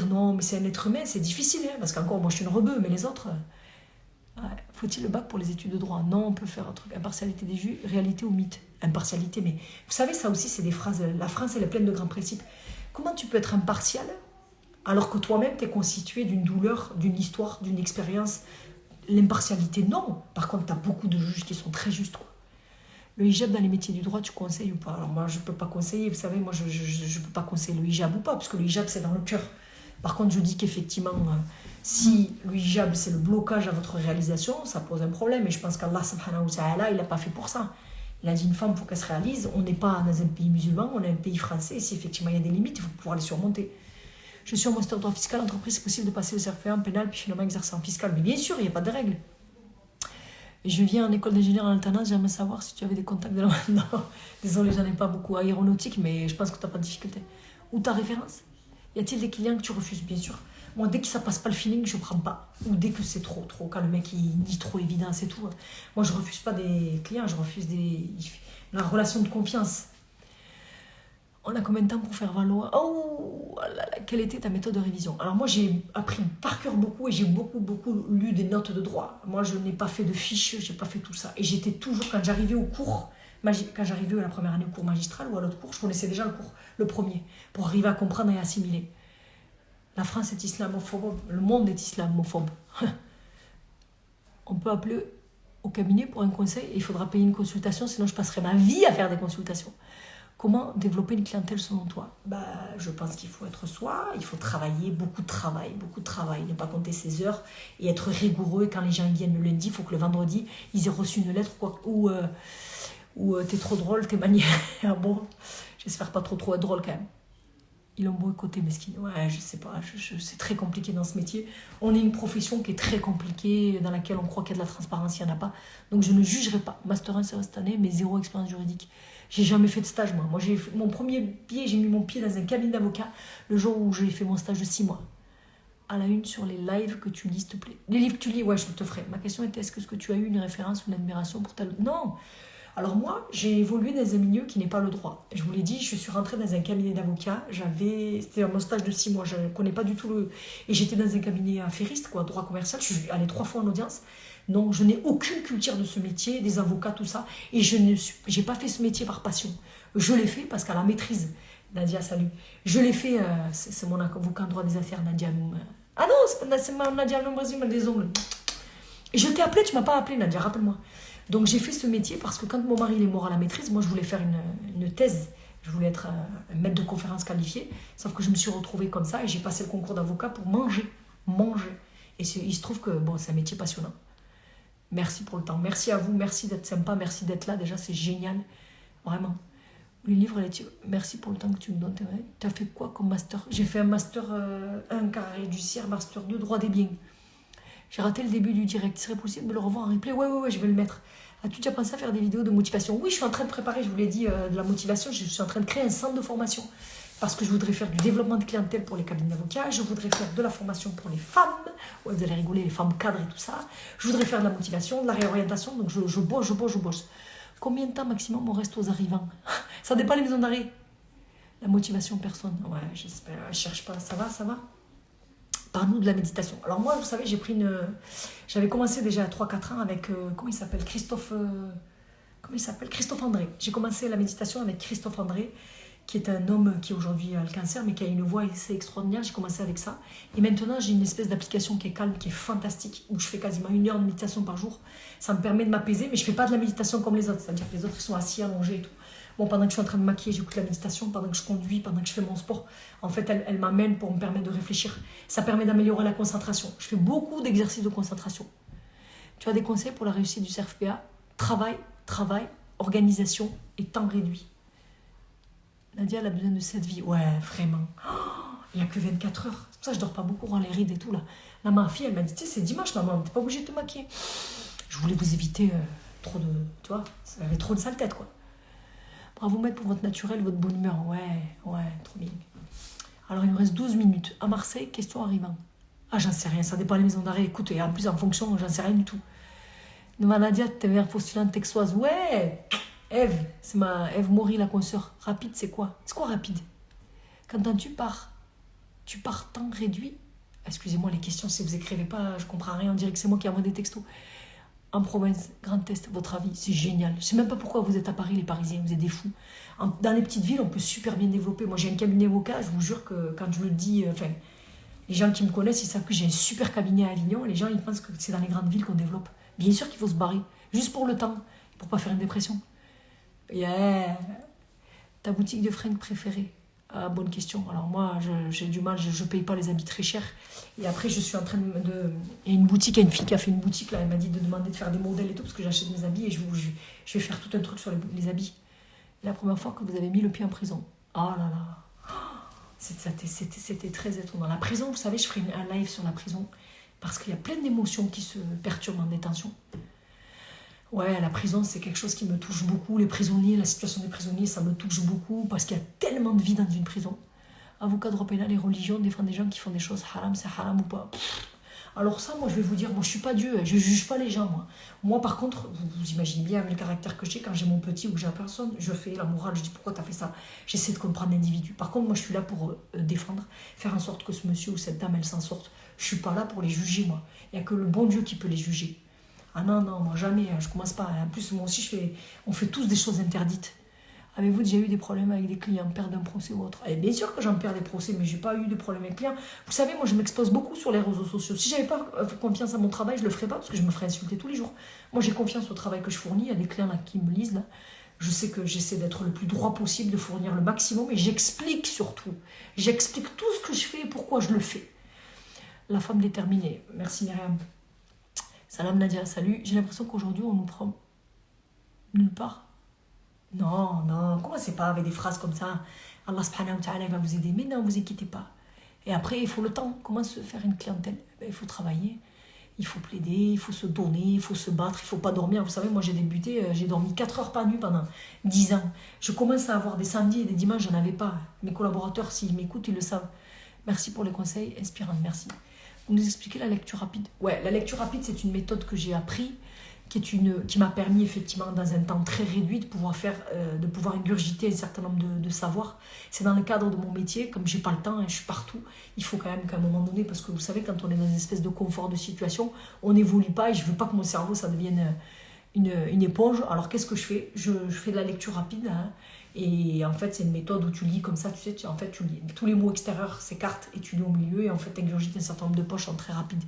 non, mais c'est un être humain, c'est difficile, parce qu'encore, moi je suis une rebeu, mais les autres... faut-il le bac pour les études de droit? Non, on peut faire un truc. Impartialité des juges, réalité ou mythe? Impartialité, mais vous savez, ça aussi, c'est des phrases. La France, elle est pleine de grands principes. Comment tu peux être impartial alors que toi-même, tu es constitué d'une douleur, d'une histoire, d'une expérience? L'impartialité, non. Par contre, tu as beaucoup de juges qui sont très justes, quoi. Le hijab dans les métiers du droit, tu conseilles ou pas? Alors moi, je ne peux pas conseiller. Vous savez, moi, je ne peux pas conseiller le hijab ou pas, parce que le hijab, c'est dans le cœur. Par contre, je dis qu'effectivement, Si le hijab, c'est le blocage à votre réalisation, ça pose un problème. Et je pense qu'Allah, subhanahu wa ta'ala, il n'a pas fait pour ça. Il a dit une femme, il faut qu'elle se réalise. On n'est pas dans un pays musulman, on est un pays français. Et si effectivement il y a des limites, il faut pouvoir les surmonter. Je suis en master droit fiscal, entreprise, c'est possible de passer au CRFA en pénal, puis finalement exercer en fiscal. Mais bien sûr, il n'y a pas de règles. Je viens en école d'ingénieur en alternance, j'aimerais savoir si tu avais des contacts de la... Non, désolé, j'en ai pas beaucoup aéronautique, mais je pense que tu n'as pas de difficulté. Ou ta référence? Y a-t-il des clients que tu refuses? Bien sûr. Moi, dès que ça passe pas le feeling, je prends pas. Ou dès que c'est trop, quand le mec il dit trop évident, c'est tout. Moi, je refuse pas des clients, je refuse la relation de confiance. On a combien de temps pour faire valoir? Oh là là, quelle était ta méthode de révision? Alors moi, j'ai appris par cœur beaucoup et j'ai beaucoup lu des notes de droit. Moi, je n'ai pas fait de fiches, j'ai pas fait tout ça. Et j'étais toujours, quand j'arrivais au cours, quand j'arrivais à la première année au cours magistral ou à l'autre cours, je connaissais déjà le cours, le premier, pour arriver à comprendre et assimiler. La France est islamophobe, le monde est islamophobe. On peut appeler au cabinet pour un conseil et il faudra payer une consultation, sinon je passerai ma vie à faire des consultations. Comment développer une clientèle selon toi? Je pense qu'il faut être soi, il faut travailler, beaucoup de travail, ne pas compter ses heures et être rigoureux. Et quand les gens viennent le lundi, il faut que le vendredi, ils aient reçu une lettre ou t'es trop drôle, t'es manière. Bon, j'espère pas trop être drôle quand même. Ils ont boycotté mesquine. Ouais, je sais pas, c'est très compliqué dans ce métier. On est une profession qui est très compliquée, dans laquelle on croit qu'il y a de la transparence, il n'y en a pas. Donc je ne jugerai pas. Master 1 cette année, mais 0 expérience juridique. J'ai jamais fait de stage, moi. J'ai mis mon pied dans un cabinet d'avocat le jour où j'ai fait mon stage de 6 mois. À la une sur les lives que tu lis, s'il te plaît. Les livres que tu lis, ouais, je te ferai. Ma question était, est-ce que tu as eu une référence ou une admiration pour tel... Non. Alors moi, j'ai évolué dans un milieu qui n'est pas le droit. Je vous l'ai dit, je suis rentrée dans un cabinet d'avocat. C'était mon stage de 6 mois. Je ne connais pas du tout le... Et j'étais dans un cabinet affairiste, droit commercial. Je suis allée 3 fois en audience. Non, je n'ai aucune culture de ce métier, des avocats, tout ça. Et je n'ai pas fait ce métier par passion. Je l'ai fait parce qu'à la maîtrise, Nadia, salut. Je l'ai fait, c'est mon avocat en droit des affaires, Nadia. Ah non, c'est Nadia Lombrésil, des ongles. Et je t'ai appelé, tu ne m'as pas appelé, Nadia, rappelle-moi. Donc j'ai fait ce métier parce que quand mon mari est mort à la maîtrise, moi je voulais faire une thèse. Je voulais être un maître de conférence qualifié. Sauf que je me suis retrouvée comme ça et j'ai passé le concours d'avocat pour manger. Et il se trouve que c'est un métier passionnant. Merci pour le temps. Merci à vous. Merci d'être sympa. Merci d'être là. Déjà, c'est génial. Vraiment. Les livres, merci pour le temps que tu me donnes. Tu as fait quoi comme master? J'ai fait un master 1 carré judiciaire, master 2 droit des biens. J'ai raté le début du direct. Il serait possible de le revoir en replay? Ouais, je vais le mettre. As-tu déjà pensé à faire des vidéos de motivation? Oui, je suis en train de préparer, je vous l'ai dit, de la motivation. Je suis en train de créer un centre de formation. Parce que je voudrais faire du développement de clientèle pour les cabinets d'avocats. Je voudrais faire de la formation pour les femmes. Ouais, vous allez rigoler, les femmes cadres et tout ça. Je voudrais faire de la motivation, de la réorientation. Donc je bosse. Combien de temps maximum on reste aux arrivants? Ça dépend les maisons d'arrêt. La motivation, personne. Ouais, j'espère. Je cherche pas. Ça va? Parle-nous de la méditation. Alors moi, vous savez, j'avais commencé déjà à 3-4 ans avec, comment il s'appelle? Christophe André. J'ai commencé la méditation avec Christophe André, qui est un homme qui aujourd'hui a le cancer, mais qui a une voix assez extraordinaire. J'ai commencé avec ça. Et maintenant, j'ai une espèce d'application qui est calme, qui est fantastique, où je fais quasiment 1 heure de méditation par jour. Ça me permet de m'apaiser, mais je ne fais pas de la méditation comme les autres. C'est-à-dire que les autres, ils sont assis, allongés et tout. Bon, pendant que je suis en train de me maquiller, j'écoute la méditation. Pendant que je conduis, pendant que je fais mon sport, en fait, elle m'amène pour me permettre de réfléchir. Ça permet d'améliorer la concentration. Je fais beaucoup d'exercices de concentration. Tu as des conseils pour la réussite du CRFPA? Travail, organisation et temps réduit. Nadia, elle a besoin de cette vie. Ouais, vraiment. Il n'y a que 24 heures. C'est pour ça que je ne dors pas beaucoup dans les rides et tout. Là, ma fille, elle m'a dit, tu sais, c'est dimanche, maman, t'es pas obligée de te maquiller. Je voulais vous éviter trop de... Tu vois, ça avait trop de sale tête, quoi. Bravo, maître, pour votre naturel, votre bonne humeur. Ouais, trop bien. Alors, il nous reste 12 minutes. À Marseille, question arrivant. Ah, j'en sais rien, ça dépend des maisons d'arrêt. Écoute, et en plus, en fonction, j'en sais rien du tout. Nadia, t'es meilleure postulante texoise. Ouais, Ève, c'est ma Ève Maury, la consoeur. Rapide, c'est quoi? C'est quoi rapide? Quand tu pars temps réduit? Excusez-moi les questions, si vous écrivez pas, je comprends rien, on dirait que c'est moi qui envoie des textos. En province, Grand Est, votre avis? C'est génial. Je sais même pas pourquoi vous êtes à Paris, les Parisiens, vous êtes des fous. Dans les petites villes, on peut super bien développer. Moi, j'ai un cabinet avocat, je vous jure que quand je le dis, les gens qui me connaissent, ils savent que j'ai un super cabinet à Avignon. Les gens, ils pensent que c'est dans les grandes villes qu'on développe. Bien sûr qu'il faut se barrer, juste pour le temps, pour pas faire une dépression. Yeah. Ta boutique de fringues préférée? Bonne question. Alors moi, j'ai du mal, je ne paye pas les habits très chers. Et après, je suis en train de... Il y a une boutique, il y a une fille qui a fait une boutique, là, elle m'a dit de demander de faire des modèles et tout, parce que j'achète mes habits et je vais faire tout un truc sur les habits. La première fois que vous avez mis le pied en prison. Oh là là. C'était très étonnant. La prison, vous savez, je ferai un live sur la prison, parce qu'il y a plein d'émotions qui se perturbent en détention. Ouais, la prison, c'est quelque chose qui me touche beaucoup. Les prisonniers, la situation des prisonniers, ça me touche beaucoup parce qu'il y a tellement de vie dans une prison. Avocat, droit pénal et religion défendent des gens qui font des choses haram, c'est haram ou pas. Alors ça, moi, je vais vous dire, moi, je suis pas Dieu, je juge pas les gens, moi. Moi, par contre, vous imaginez bien avec le caractère que j'ai, quand j'ai mon petit ou que j'ai personne, je fais la morale, je dis pourquoi t'as fait ça. J'essaie de comprendre l'individu. Par contre, moi, je suis là pour défendre, faire en sorte que ce monsieur ou cette dame, elle s'en sorte. Je suis pas là pour les juger, moi. Il y a que le bon Dieu qui peut les juger. Ah non, non, moi jamais, je commence pas. En plus, moi aussi, on fait tous des choses interdites. Avez-vous déjà eu des problèmes avec des clients, perdre un procès ou autre? Bien sûr que j'en perds des procès, mais j'ai pas eu de problème avec les clients. Vous savez, moi, je m'expose beaucoup sur les réseaux sociaux. Si j'avais pas confiance à mon travail, je le ferais pas parce que je me ferais insulter tous les jours. Moi, j'ai confiance au travail que je fournis. Il y a des clients là qui me lisent là. Je sais que j'essaie d'être le plus droit possible, de fournir le maximum, et j'explique surtout. J'explique tout ce que je fais et pourquoi je le fais. La femme déterminée. Merci Myriam. Salam Nadia, salut. J'ai l'impression qu'aujourd'hui, on nous prend nulle part. Non, non, commencez pas avec des phrases comme ça. Allah subhanahu wa ta'ala va vous aider. Mais non, vous inquiétez pas. Et après, il faut le temps. Comment se faire une clientèle? Il faut travailler, il faut plaider, il faut se donner, il faut se battre, il faut pas dormir. Vous savez, moi j'ai débuté, j'ai dormi 4 heures par nuit pendant 10 ans. Je commence à avoir des samedis et des dimanches, j'en avais pas. Mes collaborateurs, s'ils m'écoutent, ils le savent. Merci pour les conseils inspirants, merci. Vous nous expliquez la lecture rapide? Ouais, la lecture rapide, c'est une méthode que j'ai appris, qui m'a permis effectivement dans un temps très réduit de pouvoir ingurgiter un certain nombre de savoirs. C'est dans le cadre de mon métier, comme j'ai pas le temps et je suis partout, il faut quand même qu'à un moment donné, parce que vous savez, quand on est dans une espèce de confort de situation, on n'évolue pas et je veux pas que mon cerveau ça devienne une éponge. Alors qu'est-ce que je fais? Je fais de la lecture rapide, hein, et en fait c'est une méthode où tu lis comme ça, tu sais, tu lis tous les mots extérieurs s'écartent et tu lis au milieu et en fait tu ingurgites un certain nombre de poches en très rapide.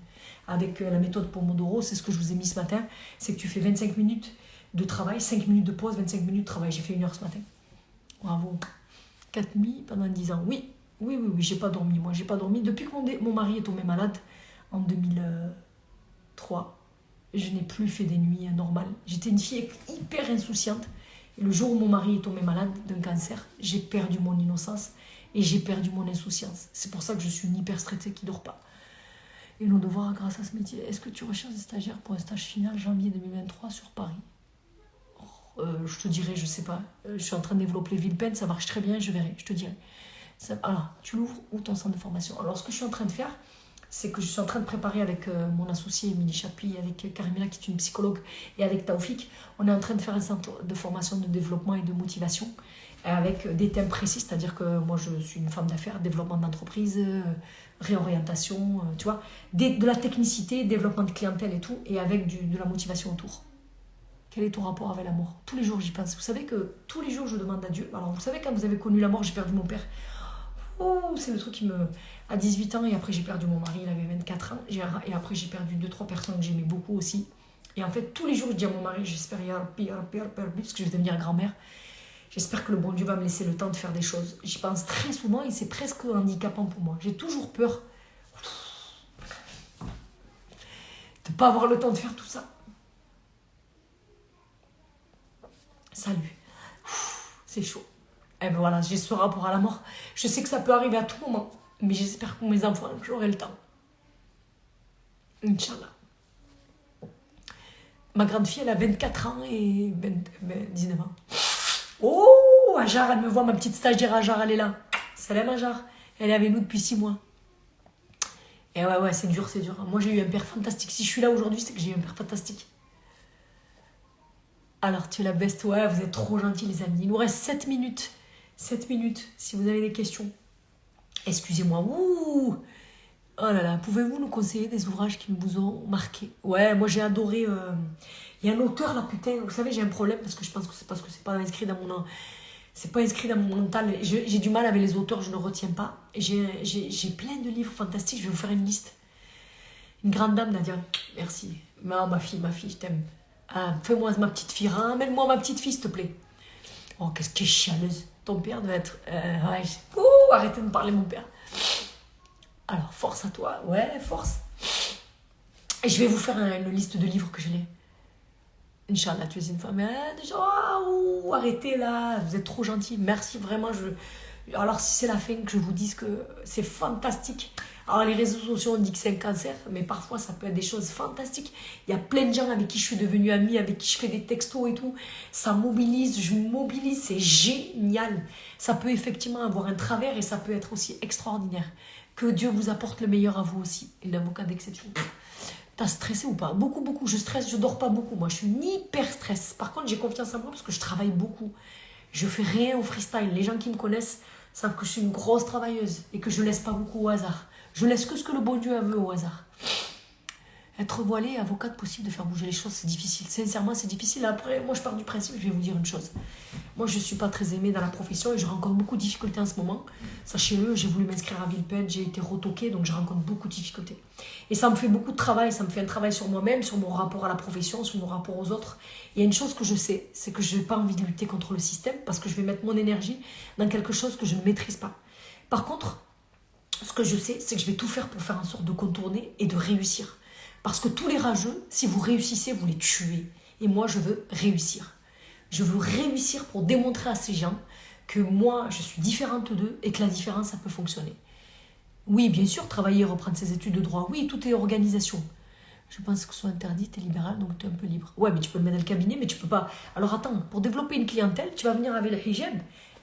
Avec la méthode Pomodoro, c'est ce que je vous ai mis ce matin, c'est que tu fais 25 minutes de travail, 5 minutes de pause, 25 minutes de travail. J'ai fait 1 heure ce matin. Bravo. 4 nuits pendant 10 ans. Oui, j'ai pas dormi. Moi, j'ai pas dormi. Depuis que mon mari est tombé malade en 2003, je n'ai plus fait des nuits normales. J'étais une fille hyper insouciante. Et le jour où mon mari est tombé malade d'un cancer, j'ai perdu mon innocence et j'ai perdu mon insouciance. C'est pour ça que je suis une hyper stressée qui ne dort pas. Et nos devoirs grâce à ce métier. Est-ce que tu recherches des stagiaires pour un stage final janvier 2023 sur Paris? Je te dirai, je sais pas. Je suis en train de développer Villepin, ça marche très bien, je verrai, je te dirai. Alors, tu l'ouvres où ton centre de formation? Alors, ce que je suis en train de faire, c'est que je suis en train de préparer avec mon associé Émilie Chapuis, avec Karimila qui est une psychologue, et avec Taoufik, on est en train de faire un centre de formation de développement et de motivation, avec des thèmes précis, c'est-à-dire que moi je suis une femme d'affaires, développement d'entreprise, réorientation, tu vois, de la technicité, développement de clientèle et tout, et avec de la motivation autour. Quel est ton rapport avec la mort? Tous les jours j'y pense. Vous savez que tous les jours je demande à Dieu. Alors vous savez, quand vous avez connu la mort, j'ai perdu mon père. Oh, c'est le truc qui me... À 18 ans, et après j'ai perdu mon mari, il avait 24 ans, et après j'ai perdu 2-3 personnes que j'aimais beaucoup aussi. Et en fait, tous les jours je dis à mon mari, j'espère, parce que je vais devenir grand-mère, j'espère que le bon Dieu va me laisser le temps de faire des choses. J'y pense très souvent et c'est presque handicapant pour moi. J'ai toujours peur de ne pas avoir le temps de faire tout ça. Salut. C'est chaud. Et ben voilà, j'ai ce rapport à la mort. Je sais que ça peut arriver à tout moment, mais j'espère que pour mes enfants, j'aurai le temps. Inch'Allah. Ma grande fille, elle a 24 ans et 19 ans. Oh, Ajar, elle me voit, ma petite stagiaire Ajar, elle est là. Salam Ajar. Elle est avec nous depuis 6 mois. Et ouais, c'est dur, c'est dur. Moi, j'ai eu un père fantastique. Si je suis là aujourd'hui, c'est que j'ai eu un père fantastique. Alors, tu es la best. Ouais, vous êtes trop gentils, les amis. Il nous reste 7 minutes. 7 minutes, si vous avez des questions. Excusez-moi. Ouh. Oh là là, pouvez-vous nous conseiller des ouvrages qui vous ont marqué? Ouais, moi j'ai adoré... Il y a un auteur là, putain, vous savez, j'ai un problème parce que je pense que c'est parce que c'est pas inscrit dans mon... C'est pas inscrit dans mon mental. J'ai du mal avec les auteurs, je ne retiens pas. J'ai plein de livres fantastiques, je vais vous faire une liste. Une grande dame, Nadia. Merci. Non, ma fille, je t'aime. Ah, fais-moi ma petite fille, ramène-moi ma petite fille, s'il te plaît. Oh, qu'est-ce qu'elle est chialeuse. Ton père doit être... ouais, ouh, arrêtez de me parler, mon père. Alors, force à toi. Ouais, force. Et je vais vous faire une liste de livres que je lis. Inch'Allah, tu es une femme. Arrêtez là, vous êtes trop gentil. Merci, vraiment. Alors, si c'est la fin, que je vous dise que c'est fantastique. Alors, les réseaux sociaux, on dit que c'est un cancer, mais parfois, ça peut être des choses fantastiques. Il y a plein de gens avec qui je suis devenue amie, avec qui je fais des textos et tout. Ça mobilise, je mobilise, c'est génial. Ça peut effectivement avoir un travers et ça peut être aussi extraordinaire. Que Dieu vous apporte le meilleur à vous aussi. Et l'avocat d'exception. T'as stressé ou pas? Beaucoup, beaucoup. Je stresse, je dors pas beaucoup. Moi, je suis hyper stress. Par contre, j'ai confiance en moi parce que je travaille beaucoup. Je fais rien au freestyle. Les gens qui me connaissent savent que je suis une grosse travailleuse et que je laisse pas beaucoup au hasard. Je laisse que ce que le bon Dieu veut au hasard. Être voilée, avocate, possible de faire bouger les choses, c'est difficile. Sincèrement, c'est difficile. Après, moi, je pars du principe, je vais vous dire une chose. Moi, je ne suis pas très aimée dans la profession et je rencontre beaucoup de difficultés en ce moment. Sachez-le, j'ai voulu m'inscrire à Villepinte, j'ai été retoquée, donc je rencontre beaucoup de difficultés. Et ça me fait beaucoup de travail, ça me fait un travail sur moi-même, sur mon rapport à la profession, sur mon rapport aux autres. Il y a une chose que je sais, c'est que je n'ai pas envie de lutter contre le système parce que je vais mettre mon énergie dans quelque chose que je ne maîtrise pas. Par contre, ce que je sais, c'est que je vais tout faire pour faire en sorte de contourner et de réussir. Parce que tous les rageux, si vous réussissez, vous les tuez. Et moi, je veux réussir. Je veux réussir pour démontrer à ces gens que moi, je suis différente d'eux et que la différence, ça peut fonctionner. Oui, bien sûr, travailler, reprendre ses études de droit. Oui, tout est organisation. Je pense que ce soit interdit, tu es libéral, donc tu es un peu libre. Ouais, mais tu peux le mettre dans le cabinet, mais tu peux pas. Alors attends, pour développer une clientèle, tu vas venir avec le hijab.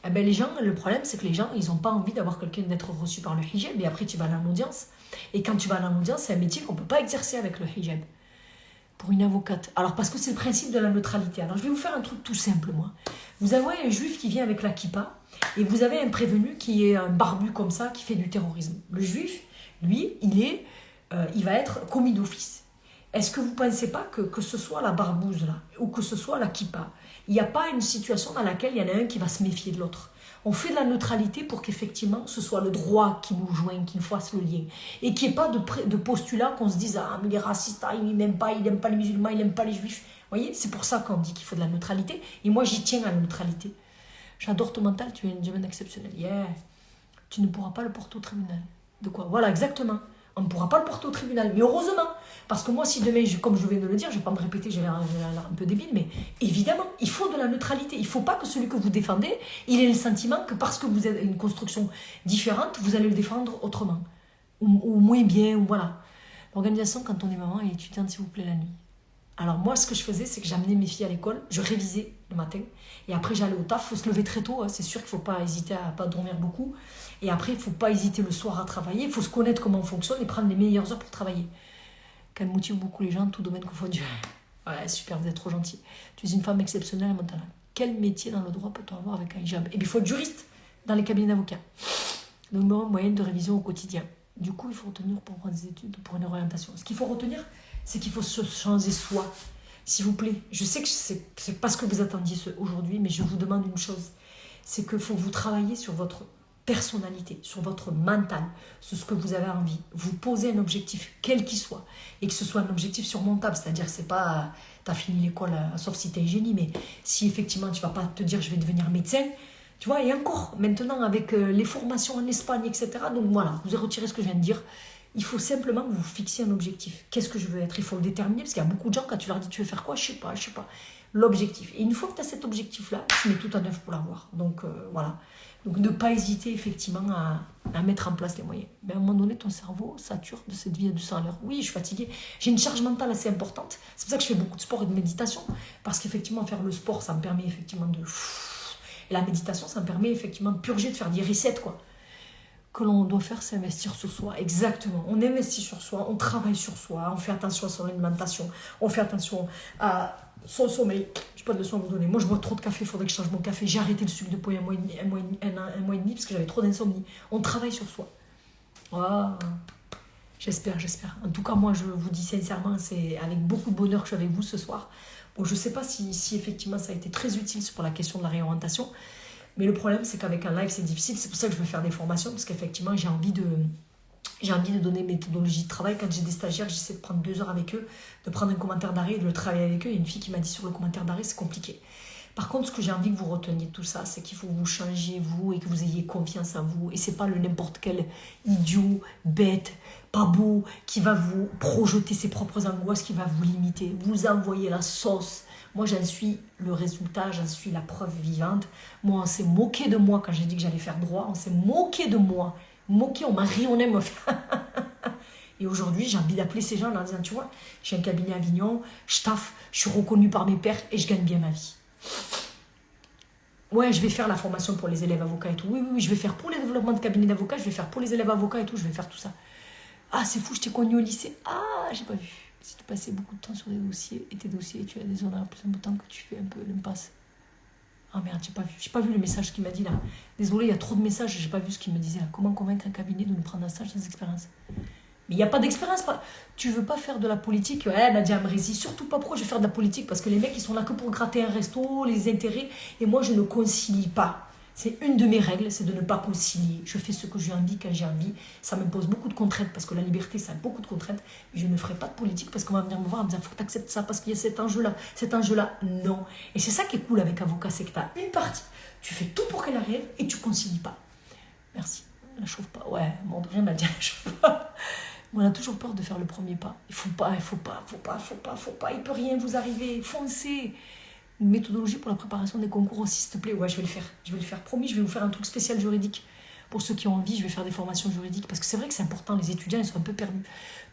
Eh ben, les gens, le problème, c'est que les gens, ils n'ont pas envie d'avoir quelqu'un d'être reçu par le hijab. Et après, tu vas à l'audience. Et quand tu vas à l'audience, c'est un métier qu'on ne peut pas exercer avec le hijab. Pour une avocate. Alors, parce que c'est le principe de la neutralité. Alors, je vais vous faire un truc tout simple, moi. Vous avez un juif qui vient avec la kippa, et vous avez un prévenu qui est un barbu comme ça, qui fait du terrorisme. Le juif, lui, il va être commis d'office. Est-ce que vous ne pensez pas que ce soit la barbouze, là, ou que ce soit la kippa, il n'y a pas une situation dans laquelle il y en a un qui va se méfier de l'autre? On fait de la neutralité pour qu'effectivement, ce soit le droit qui nous joigne, qui nous fasse le lien. Et qu'il n'y ait pas de postulat qu'on se dise « Ah, mais les racistes, il n'aime pas les musulmans, il n'aime pas les juifs. » Vous voyez, c'est pour ça qu'on dit qu'il faut de la neutralité. Et moi, j'y tiens à la neutralité. J'adore ton mental, tu es une gentleman exceptionnelle. Yeah. Tu ne pourras pas le porter au tribunal. De quoi? Voilà, exactement. On ne pourra pas le porter au tribunal. Mais heureusement, parce que moi, si demain, comme je viens de le dire, je ne vais pas me répéter, j'ai l'air un peu débile, mais évidemment, il faut de la neutralité. Il ne faut pas que celui que vous défendez, il ait le sentiment que parce que vous êtes une construction différente, vous allez le défendre autrement. Ou moins bien, ou voilà. L'organisation, quand on est maman et étudiante, s'il vous plaît, la nuit. Alors moi, ce que je faisais, c'est que j'amenais mes filles à l'école, je révisais le matin, et après j'allais au taf. Il faut se lever très tôt, hein. C'est sûr qu'il ne faut pas hésiter à ne pas dormir beaucoup. Et après, il ne faut pas hésiter le soir à travailler, il faut se connaître comment on fonctionne et prendre les meilleures heures pour travailler. Qu'elle motive beaucoup les gens, tout domaine confondu. Ouais, super, vous êtes trop gentil. Tu es une femme exceptionnelle, Montana. Quel métier dans le droit peut-on avoir avec un hijab? Et bien, il faut être juriste dans les cabinets d'avocats. Donc, moyenne de révision au quotidien. Du coup, il faut retenir pour prendre des études, pour une orientation. Ce qu'il faut retenir, c'est qu'il faut se changer soi. S'il vous plaît, je sais que c'est pas ce que vous attendiez aujourd'hui, mais je vous demande une chose. C'est qu'il faut que vous travailler sur votre personnalité, sur votre mental, sur ce que vous avez envie. Vous posez un objectif, quel qu'il soit, et que ce soit un objectif surmontable, c'est-à-dire c'est pas t'as fini l'école, sauf si t'es un génie, mais si effectivement tu vas pas te dire je vais devenir médecin, tu vois, et encore, maintenant avec les formations en Espagne, etc., donc voilà, vous avez retiré ce que je viens de dire. Il faut simplement que vous fixiez un objectif. Qu'est-ce que je veux être? Il faut le déterminer, parce qu'il y a beaucoup de gens, quand tu leur dis tu veux faire quoi, je sais pas. L'objectif. Et une fois que tu as cet objectif-là, tu mets tout en œuvre pour l'avoir. Donc voilà. Donc ne pas hésiter effectivement à mettre en place les moyens. Mais à un moment donné, ton cerveau sature de cette vie à 200 à l'heure. Oui, je suis fatiguée. J'ai une charge mentale assez importante. C'est pour ça que je fais beaucoup de sport et de méditation. Parce qu'effectivement, faire le sport, ça me permet effectivement de... Et la méditation, ça me permet effectivement de purger, de faire des resets, quoi. Que l'on doit faire, c'est investir sur soi. Exactement. On investit sur soi, on travaille sur soi, on fait attention à son alimentation, on fait attention à son sommeil. Je n'ai pas de leçon à vous donner. Moi, je bois trop de café, il faudrait que je change mon café. J'ai arrêté le sucre depuis un mois et demi parce que j'avais trop d'insomnie. On travaille sur soi. Ah, j'espère. En tout cas, moi, je vous dis sincèrement, c'est avec beaucoup de bonheur que je suis avec vous ce soir. Bon, je ne sais pas si effectivement ça a été très utile pour la question de la réorientation. Mais le problème, c'est qu'avec un live, c'est difficile. C'est pour ça que je veux faire des formations, parce qu'effectivement, j'ai envie de donner une méthodologie de travail. Quand j'ai des stagiaires, j'essaie de prendre 2 heures avec eux, de prendre un commentaire d'arrêt et de le travailler avec eux. Il y a une fille qui m'a dit sur le commentaire d'arrêt, c'est compliqué. Par contre, ce que j'ai envie que vous reteniez de tout ça, c'est qu'il faut que vous changiez vous et que vous ayez confiance en vous. Et c'est pas le n'importe quel idiot, bête, pas beau, qui va vous projeter ses propres angoisses, qui va vous limiter. Vous envoyez la sauce. Moi, j'en suis le résultat, j'en suis la preuve vivante. Moi, on s'est moqué de moi quand j'ai dit que j'allais faire droit. On s'est moqué de moi. Moqué, on m'a ri, on aime. Et aujourd'hui, j'ai envie d'appeler ces gens en leur disant, tu vois, j'ai un cabinet à Avignon, je taffe, je suis reconnue par mes pairs et je gagne bien ma vie. Ouais, je vais faire la formation pour les élèves avocats et tout. Oui, oui, oui, je vais faire pour les développements de cabinet d'avocats, je vais faire pour les élèves avocats et tout, je vais faire tout ça. Ah, c'est fou, je t'ai connu au lycée. Ah, j'ai pas vu. Si tu passais beaucoup de temps sur des dossiers, et tes dossiers, tu as des horaires plus importants que tu fais un peu l'impasse. Ah merde, j'ai pas vu. J'ai pas vu le message qu'il m'a dit là. Désolé, il y a trop de messages, j'ai pas vu ce qu'il me disait là. Comment convaincre un cabinet de nous prendre un stage sans expérience? Mais il n'y a pas d'expérience. Tu veux pas faire de la politique? Ouais, Nadia Amrézi, surtout pas. Pourquoi je vais faire de la politique? Parce que les mecs, ils sont là que pour gratter un resto, les intérêts. Et moi, je ne concilie pas. C'est une de mes règles, c'est de ne pas concilier. Je fais ce que j'ai envie quand j'ai envie. Ça me pose beaucoup de contraintes parce que la liberté, ça a beaucoup de contraintes. Et je ne ferai pas de politique parce qu'on va venir me voir en me disant, faut que tu acceptes ça parce qu'il y a cet enjeu-là. Cet enjeu-là, non. Et c'est ça qui est cool avec avocat, c'est que tu as une partie, tu fais tout pour qu'elle arrive et tu concilies pas. Merci. La chauffe pas. Ouais, mon rien m'a dit la chauffe pas. On a toujours peur de faire le premier pas. Il faut pas. Il peut rien vous arriver. Foncez. Une méthodologie pour la préparation des concours aussi, s'il te plaît. Ouais, je vais le faire. Je vais le faire. Promis, je vais vous faire un truc spécial juridique. Pour ceux qui ont envie, je vais faire des formations juridiques. Parce que c'est vrai que c'est important. Les étudiants, ils sont un peu perdus.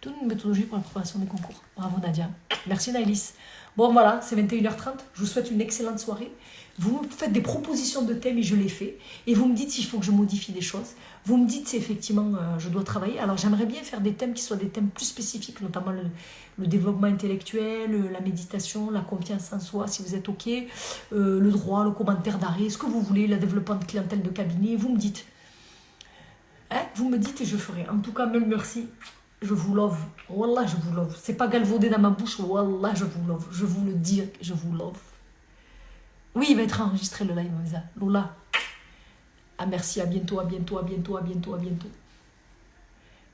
Toute une méthodologie pour la préparation des concours. Bravo, Nadia. Merci, Naïlis. Bon, voilà, c'est 21h30. Je vous souhaite une excellente soirée. Vous me faites des propositions de thèmes et je les fais. Et vous me dites s'il faut que je modifie des choses. Vous me dites si effectivement je dois travailler. Alors j'aimerais bien faire des thèmes qui soient des thèmes plus spécifiques, notamment le développement intellectuel, la méditation, la confiance en soi, si vous êtes OK, le droit, le commentaire d'arrêt, ce que vous voulez, le développement de clientèle de cabinet. Vous me dites. Hein, vous me dites et je ferai. En tout cas, mille merci. Je vous love. Wallah, je vous love. C'est pas galvaudé dans ma bouche. Wallah, je vous love. Je vous le dis, je vous love. Oui, il va être enregistré le live, Lola. Ah merci, à bientôt, à bientôt, à bientôt, à bientôt, à bientôt.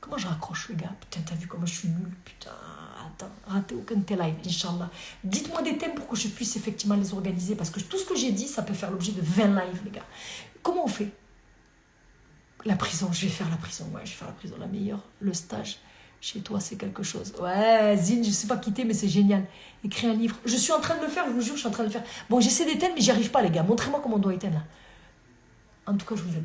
Comment je raccroche, les gars? Putain, t'as vu comment je suis nulle? Putain, attends, ratez aucun tel live, Inch'Allah. Dites-moi des thèmes pour que je puisse effectivement les organiser, parce que tout ce que j'ai dit, ça peut faire l'objet de 20 lives, les gars. Comment on fait? La prison, je vais faire la prison, ouais, je vais faire la prison, la meilleure. Le stage, chez toi, c'est quelque chose. Ouais, Zine, je sais pas quitter, mais c'est génial. Écrire un livre. Je suis en train de le faire, je vous jure, je suis en train de le faire. Bon, j'essaie d'éteindre, mais j'y arrive pas, les gars. Montrez-moi comment on doit éteindre, là. En tout cas, je vous aime.